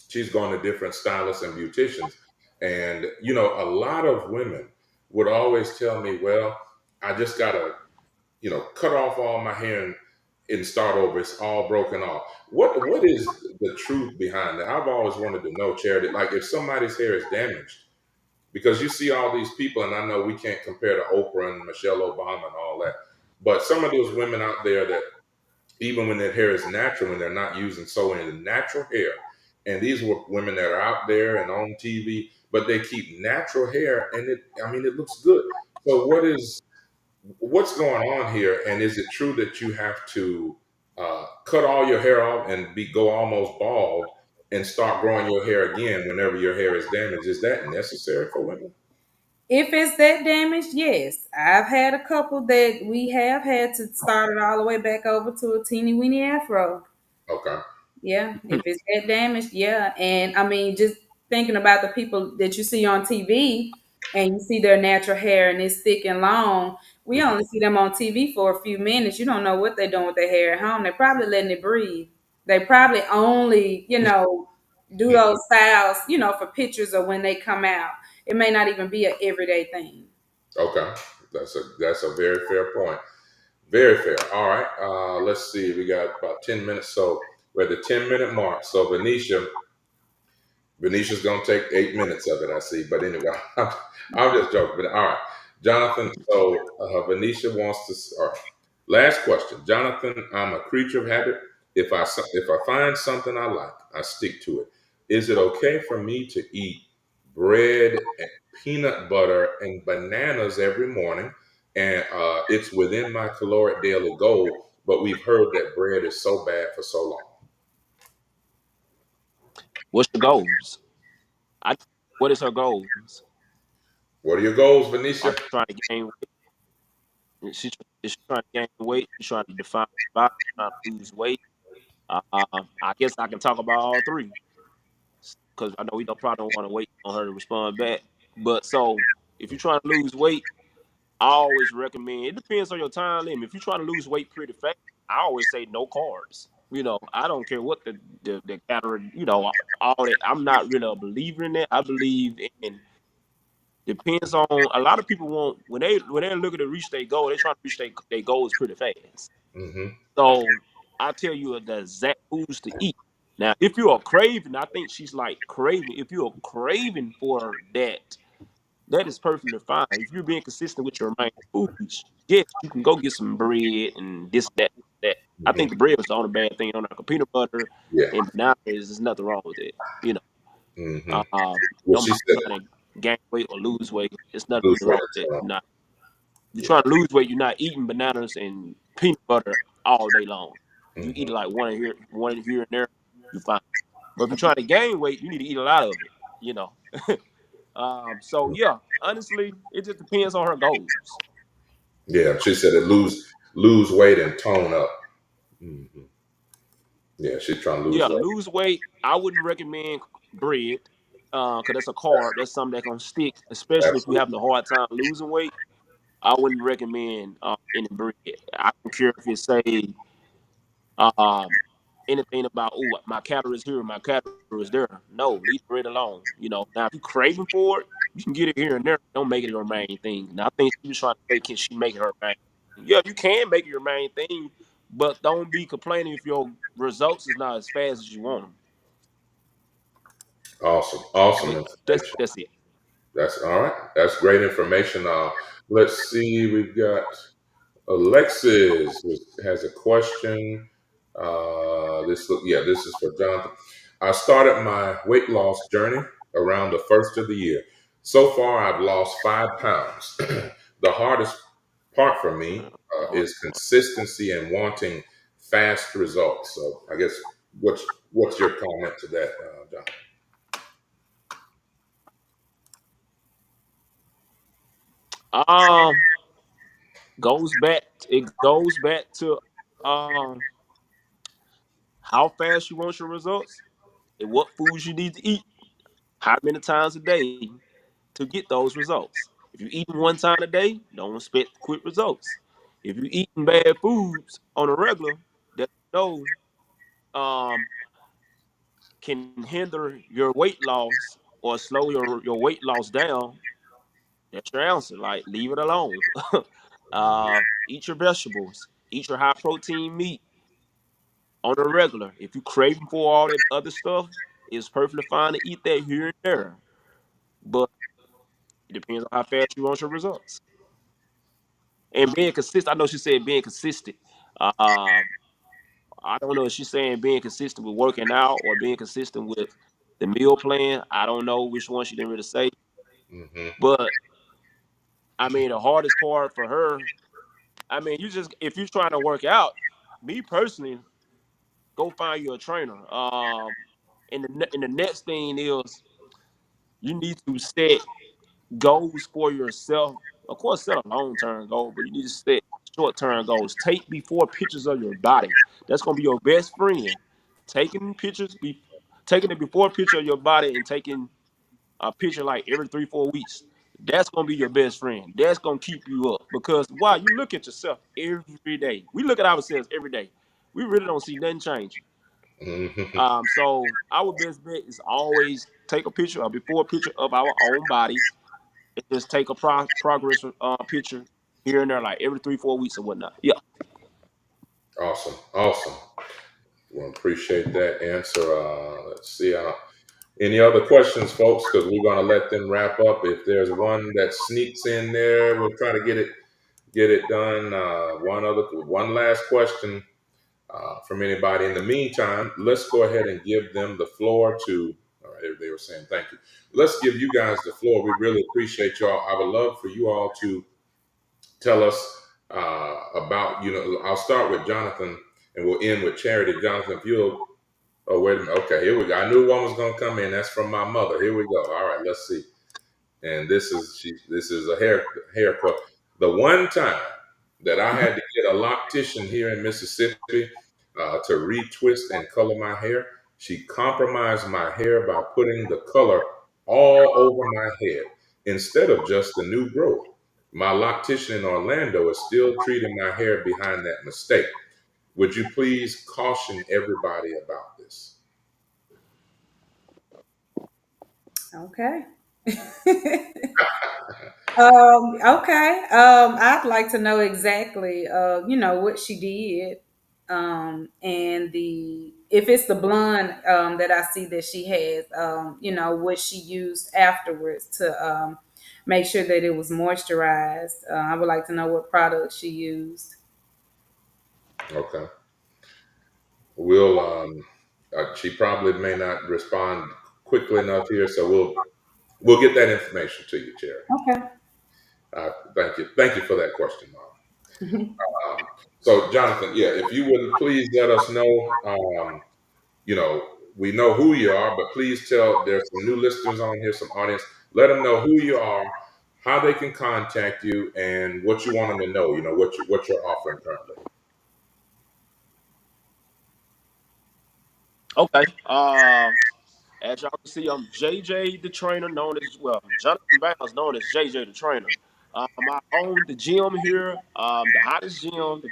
she's gone to different stylists and beauticians. And, a lot of women would always tell me, well, I just got to, cut off all my hair and start over. It's all broken off. What is the truth behind that? I've always wanted to know, Charity, like if somebody's hair is damaged, because you see all these people, and I know we can't compare to Oprah and Michelle Obama and all that, but some of those women out there that even when their hair is natural, when they're not using so any natural hair, and these were women that are out there and on TV, but they keep natural hair, and it looks good. So what's going on here, and is it true that you have to cut all your hair off and go almost bald and start growing your hair again whenever your hair is damaged? Is that necessary for women? If it's that damaged, yes. I've had a couple that we have had to start it all the way back over to a teeny weeny afro. Okay. Yeah, if it's that damaged, yeah. And I mean, just thinking about the people that you see on TV and you see their natural hair and it's thick and long, we Mhm. only see them on TV for a few minutes. You don't know what they're doing with their hair at home. They're probably letting it breathe. They probably only, do those styles, for pictures or when they come out. It may not even be an everyday thing. Okay, that's a very fair point. Very fair. All right. Let's see. We got about 10 minutes, so we're at the 10-minute mark. So Venetia's gonna take 8 minutes of it, I see. But anyway, I'm just joking. But all right, Jonathan. So Venetia wants to. All right, last question, Jonathan. I'm a creature of habit. If I find something I like, I stick to it. Is it okay for me to eat bread and peanut butter and bananas every morning? And it's within my caloric daily goal. But we've heard that bread is so bad for so long. What's your goals? I what is her goals? What are your goals, Are Venetia? you trying to gain weight? Is she trying to gain weight? She's trying to define her body, trying to lose weight. I guess I can talk about all three because I know we don't probably don't want to wait on her to respond back. But so if you're trying to lose weight, I always recommend. It depends on your time limit. If you're trying to lose weight pretty fast, I always say no carbs. I don't care what the calorie. All that. I'm not really a believer in that. I believe in depends on a lot of people want when they're looking to reach their goal, they're trying to reach their goals pretty fast. Hmm. So I tell you the exact foods to eat. Now, if you're craving, I think she's like craving. If you're craving for that, that is perfectly fine. If you're being consistent with your main foods, yes, you can go get some bread and this, that, that. I Hmm. think the bread was the only bad thing on like peanut butter Yeah. and banana is there's nothing wrong with it. Hmm. Well, she Nobody said trying to gain weight or lose weight. There's nothing lose really weight wrong and with it. so on. You're Yeah. trying to lose weight, you're not eating bananas and peanut butter all day long. If you eat Hmm. like one here and there, you're fine. But if you're trying to gain weight, you need to eat a lot of it. So yeah, honestly, it just depends on her goals. Yeah. She said it lose weight and tone up. Hmm. Yeah. She's trying to lose Yeah, weight. lose weight. I wouldn't recommend bread, because that's a carb. That's something that's gonna stick, especially if you're Absolutely. having a hard time losing weight. I wouldn't recommend any bread. I don't care if it's say um anything about my calories here, my calories there. No, leave the bread alone. Now if you craving for it, you can get it here and there. Don't make it your main thing. Now I think she was trying to say, can she make it her main thing? Yeah, you can make it your main thing, but don't be complaining if your results is not as fast as you want them. Awesome. Awesome But that's information. that's it. That's all right. That's great information. Let's see. We've got Alexis has a question. This is for Jonathan. I started my weight loss journey around the first of the year. So far, I've lost 5 pounds. The hardest part for me is consistency and wanting fast results. So, I guess what's your comment to that, Jonathan? Um, it goes back to um how fast you want your results and what foods you need to eat, how many times a day to get those results. If you're eating one time a day, don't expect quick results. If you're eating bad foods on a regular that you know can hinder your weight loss or slow your weight loss down, that's your answer. Like, leave it alone. Eat your vegetables, eat your high protein meat on a regular. If you craving for all that other stuff, it's perfectly fine to eat that here and there. But it depends on how fast you want your results. And being consistent, I know she said being consistent. Uh, I don't know if she's saying being consistent with working out or being consistent with the meal plan. I don't know which one she didn't really say. Hmm. But I mean, the hardest part for her, I mean, if you're trying to work out, me personally, go find you a trainer. And the next thing is you need to set goals for yourself. Of course, set a long term goal, but you need to set short term goals. Take before pictures of your body. That's gonna be your best friend. Taking pictures, taking a before picture of your body and taking a picture like every 3-4 weeks. That's gonna be your best friend. That's gonna keep you up because why? You look at yourself every day. We look at ourselves every day. We really don't see nothing changing. Mhm. So our best bet is always take a picture, a before picture of our own bodies, and just take a progress picture here and there, like every 3-4 weeks or whatnot. Yeah. Awesome, awesome. Well, appreciate that answer. Let's see. Any other questions, folks? Because we're going to let them wrap up. If there's one that sneaks in there, we'll try to get it done. One last question from anybody. In the meantime, let's go ahead and give them the floor to. All right, they were saying thank you. Let's give you guys the floor. We really appreciate y'all. I would love for you all to tell us about. I'll start with Jonathan, and we'll end with Charity. Jonathan, if you'll. Oh, wait a minute. Okay, here we go. I knew one was going to come in. That's from my mother. Here we go. All right, let's see. And this is a haircut. The one time that I had to get a loctician here in Mississippi to retwist and color my hair, she compromised my hair by putting the color all over my head instead of just the new growth. My loctician in Orlando is still treating my hair behind that mistake. Would you please caution everybody about this? Okay. Okay. I'd like to know exactly, what she did, and the if it's the blonde that I see that she has, what she used afterwards to make sure that it was moisturized. I would like to know what product she used. Okay. We'll she probably may not respond quickly enough here, so we'll get that information to you, Jerry. Okay. Thank you for that question, Mom. So Jonathan, yeah, if you would please let us know, you know, we know who you are, but please tell, there's some new listeners on here, some audience, let them know who you are, how they can contact you, and what you want them to know. What you're offering currently. Okay. As y'all can see, I'm JJ the trainer, known as Johnathon Bounds, known as JJ the trainer. I own the gym here, the hottest gym, the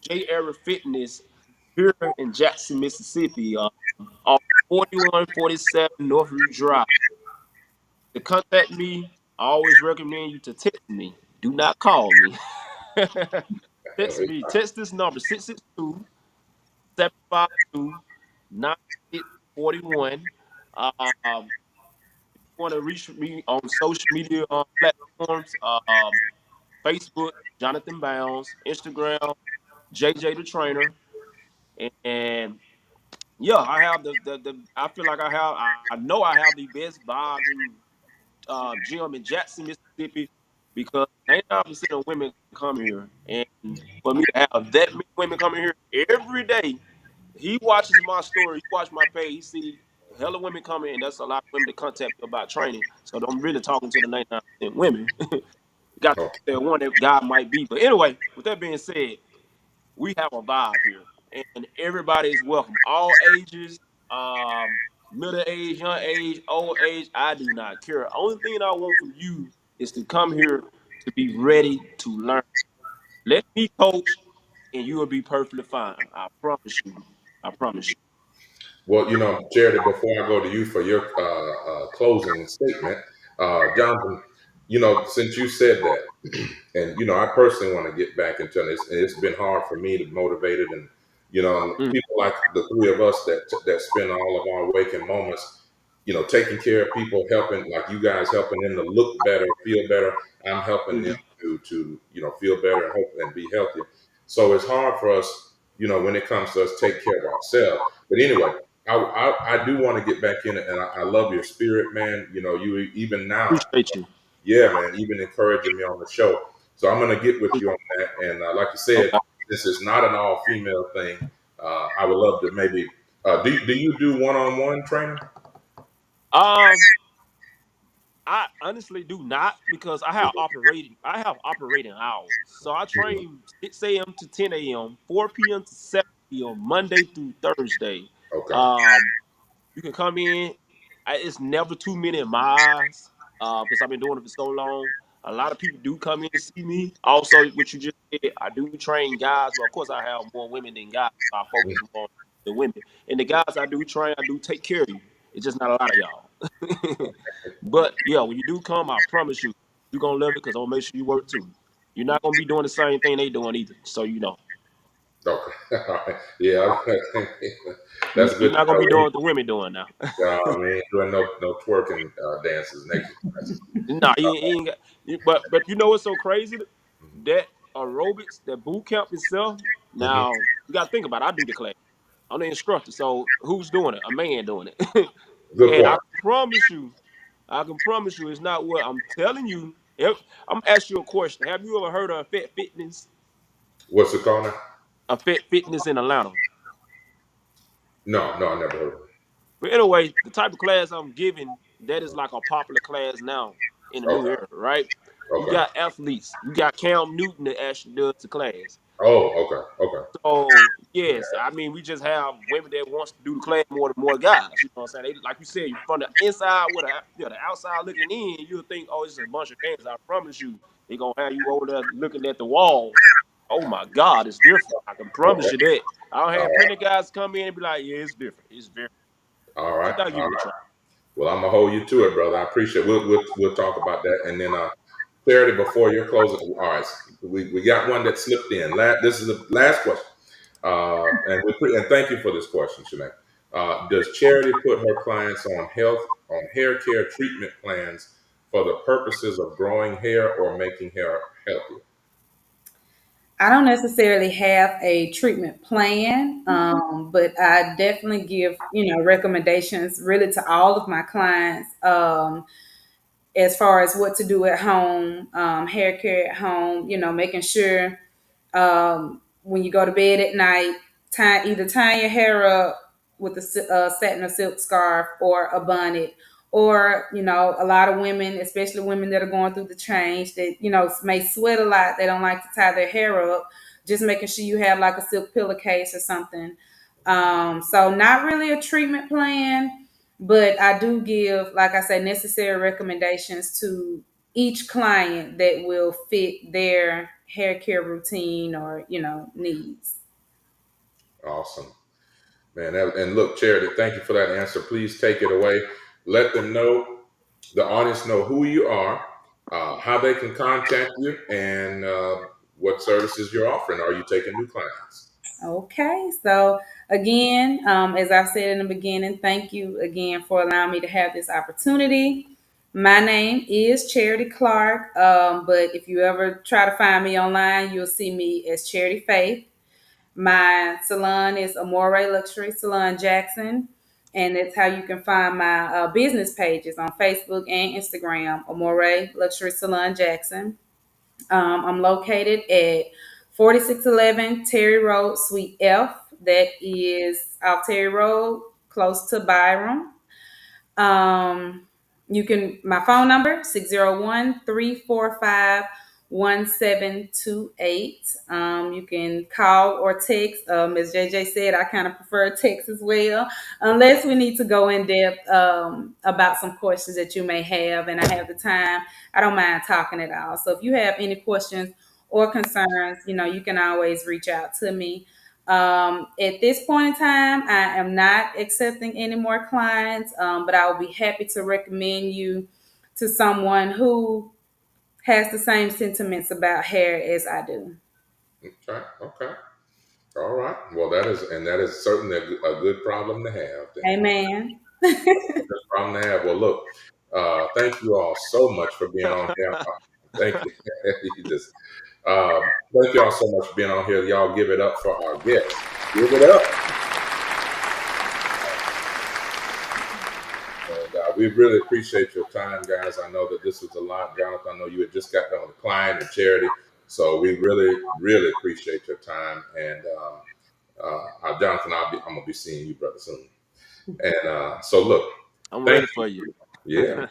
J Area Fitness here in Jackson, Mississippi, on 4147 Northview Drive. To contact me, I always recommend you to text me. Do not call me. Text me. Text this number 662-752-9641. Want to reach me on social media platforms, Facebook, Johnathon Bounds, Instagram, JJ the Trainer, and yeah, I have the I feel like I know I have the best vibing gym in Jackson, Mississippi, because 99% of women come here, and for me to have that many women coming here every day, he watches my story, he watch my page, he see hella women coming, and that's a lot of women that contact me about training. So I'm really talking to the 99% women. Got Oh, that one that God might be. But anyway, with that being said, we have a vibe here, and everybody is welcome. All ages, middle age, young age, old age. I do not care. Only thing I want from you is to come here to be ready to learn. Let me coach, and you will be perfectly fine. I promise you. I promise you. well, Charity, before I go to you for your closing statement, Jonathan, since you said that, and I personally want to get back into this. And it's been hard for me to motivate it, and Mm, people like the three of us that spend all of our waking moments, taking care of people, helping like you guys, helping them to look better, feel better. I'm helping them mhm. to feel better and hope and be healthier. So it's hard for us, when it comes to us take care of ourselves. But anyway, I do want to get back in it, and I love your spirit, man. You even now, Appreciate you. yeah, man, even encouraging me on the show. So I'm gonna get with you on that. And like you said, Okay. this is not an all female thing. I would love to maybe. Do you do one-on-one training? Um, I honestly do not because I have operating hours. So I Mhm. train 6 a.m. to 10 a.m., 4 p.m. to 7 p.m. Monday through Thursday. Okay. Um, you can come in. It's never too many in my eyes because I've been doing it for so long. A lot of people do come in to see me. Also, what you just said, I do train guys, but of course I have more women than guys. I focus more on the women. And the guys I do train, I do take care of you. It's just not a lot of y'all. But yeah, when you do come, I promise you, you're gonna love it because I'm gonna make sure you work too. You're not gonna be doing the same thing they doing either. So you know. Okay. All right. Yeah, You're that's good to not gonna know. be doing what the women doing now. We ain't doing no twerking dances next year. Nah, you ain't got. But you know what's so crazy? That aerobics, that boot camp itself. Mm-hmm. Now you gotta think about it. I do the class. I'm the instructor. So who's doing it? A man doing it. Good And point. I can promise you, it's not what I'm telling you. I'm gonna ask you a question. Have you ever heard of Fit Fitness? What's it called now? A Fit Fitness in Atlanta. No, I never heard of it. But anyway, the type of class I'm giving, that is like a popular class now in the new Okay. era, right? You Okay. got athletes. You got Cam Newton that actually does the class. Oh, okay. Okay. So yes, I mean we just have women that wants to do the class more than more guys. You know what I'm saying? They, like you said, from the inside with the outside looking in, you'll think, oh, it's just a bunch of games. I promise you, they gonna have you over there looking at the wall. Oh my God, it's different. I can promise Okay. you that. I don't have All plenty of guys come in and be like, yeah, it's different. It's very. All You right. gotta All give it a right. try. Well, I'm gonna hold you to it, brother. I appreciate it. We'll talk about that. And then Charity, before your closing. All right. We got one that slipped in. This is the last question. And thank you for this question, Shanae. Does Charity put her clients on hair care treatment plans for the purposes of growing hair or making hair healthier? I don't necessarily have a treatment plan, but I definitely give, recommendations really to all of my clients, as far as what to do at home, hair care at home, making sure, when you go to bed at night, either tying your hair up with a satin or silk scarf or a bonnet, or a lot of women, especially women that are going through the change, that may sweat a lot. They don't like to tie their hair up. Just making sure you have like a silk pillowcase or something. So not really a treatment plan, but I do give, like I say, necessary recommendations to each client that will fit their hair care routine or needs. Awesome. Man, and look, Charity, thank you for that answer. Please take it away. Let them know, the audience know who you are, how they can contact you, and what services you're offering. Are you taking new clients? Okay, so again, as I said in the beginning, thank you again for allowing me to have this opportunity. My name is Charity Clark, but if you ever try to find me online, you'll see me as Charity Faith. My salon is Amore Luxury Salon Jackson, and that's how you can find my business pages on Facebook and Instagram, Amore Luxury Salon Jackson. I'm located at 4611 Terry Road, Suite F. That is off Terry Road, close to Byram. Um, my phone number, 601-345-1728. You can call or text. As JJ said, I kind of prefer text as well, unless we need to go in depth about some questions that you may have, and I have the time. I don't mind talking at all. So if you have any questions or concerns, you can always reach out to me. At this point in time, I am not accepting any more clients, but I will be happy to recommend you to someone who has the same sentiments about hair as I do. Okay. Okay. All right. Well, that is certainly a good problem to have. Then Amen. good problem to have. Well, look, thank you all so much for being on here. Thank you. You just thank you all so much for being on here. Y'all give it up for our guests. Give it up. And we really appreciate your time, guys. I know that this was a lot. Jonathan, I know you had just got done with a client and Charity. So we really, really appreciate your time. And Jonathan, I'm going to be seeing you, brother, soon. And so, look, I'm thank ready for you. you. Yeah.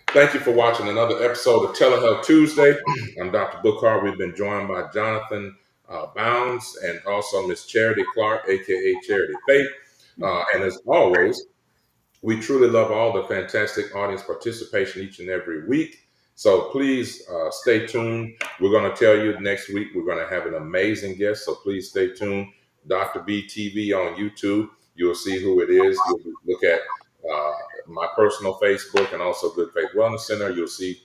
Thank you for watching another episode of Telehealth Tuesday. I'm Dr. Bookhardt. We've been joined by Johnathon Bounds and also Miss Charity Clark, a.k.a. Charity Faith. And as always, we truly love all the fantastic audience participation each and every week. So please stay tuned. We're going to tell you next week we're going to have an amazing guest. So please stay tuned. Dr. B TV on YouTube. You'll see who it is. You'll look at my personal Facebook and also Good Faith Wellness Center. You'll see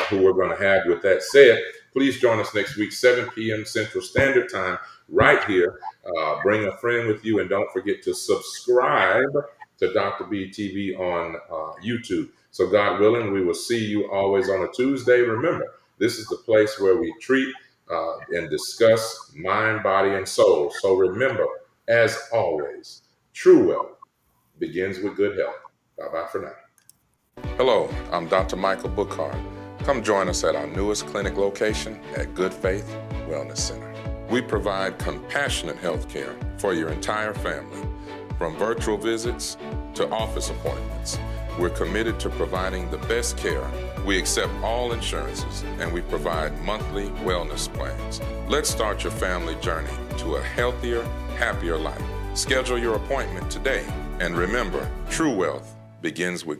who we're going to have. With that said, please join us next week, 7 p.m. Central Standard Time, right here. Bring a friend with you, and don't forget to subscribe to Dr. B TV on YouTube. So God willing, we will see you always on a Tuesday. Remember, this is the place where we treat and discuss mind, body, and soul. So remember, as always, true wealth begins with good health. Bye-bye for now. Hello, I'm Dr. Michael Bookhardt. Come join us at our newest clinic location at Good Faith Wellness Center. We provide compassionate health care for your entire family, from virtual visits to office appointments. We're committed to providing the best care. We accept all insurances, and we provide monthly wellness plans. Let's start your family journey to a healthier, happier life. Schedule your appointment today. And remember, true wealth begins with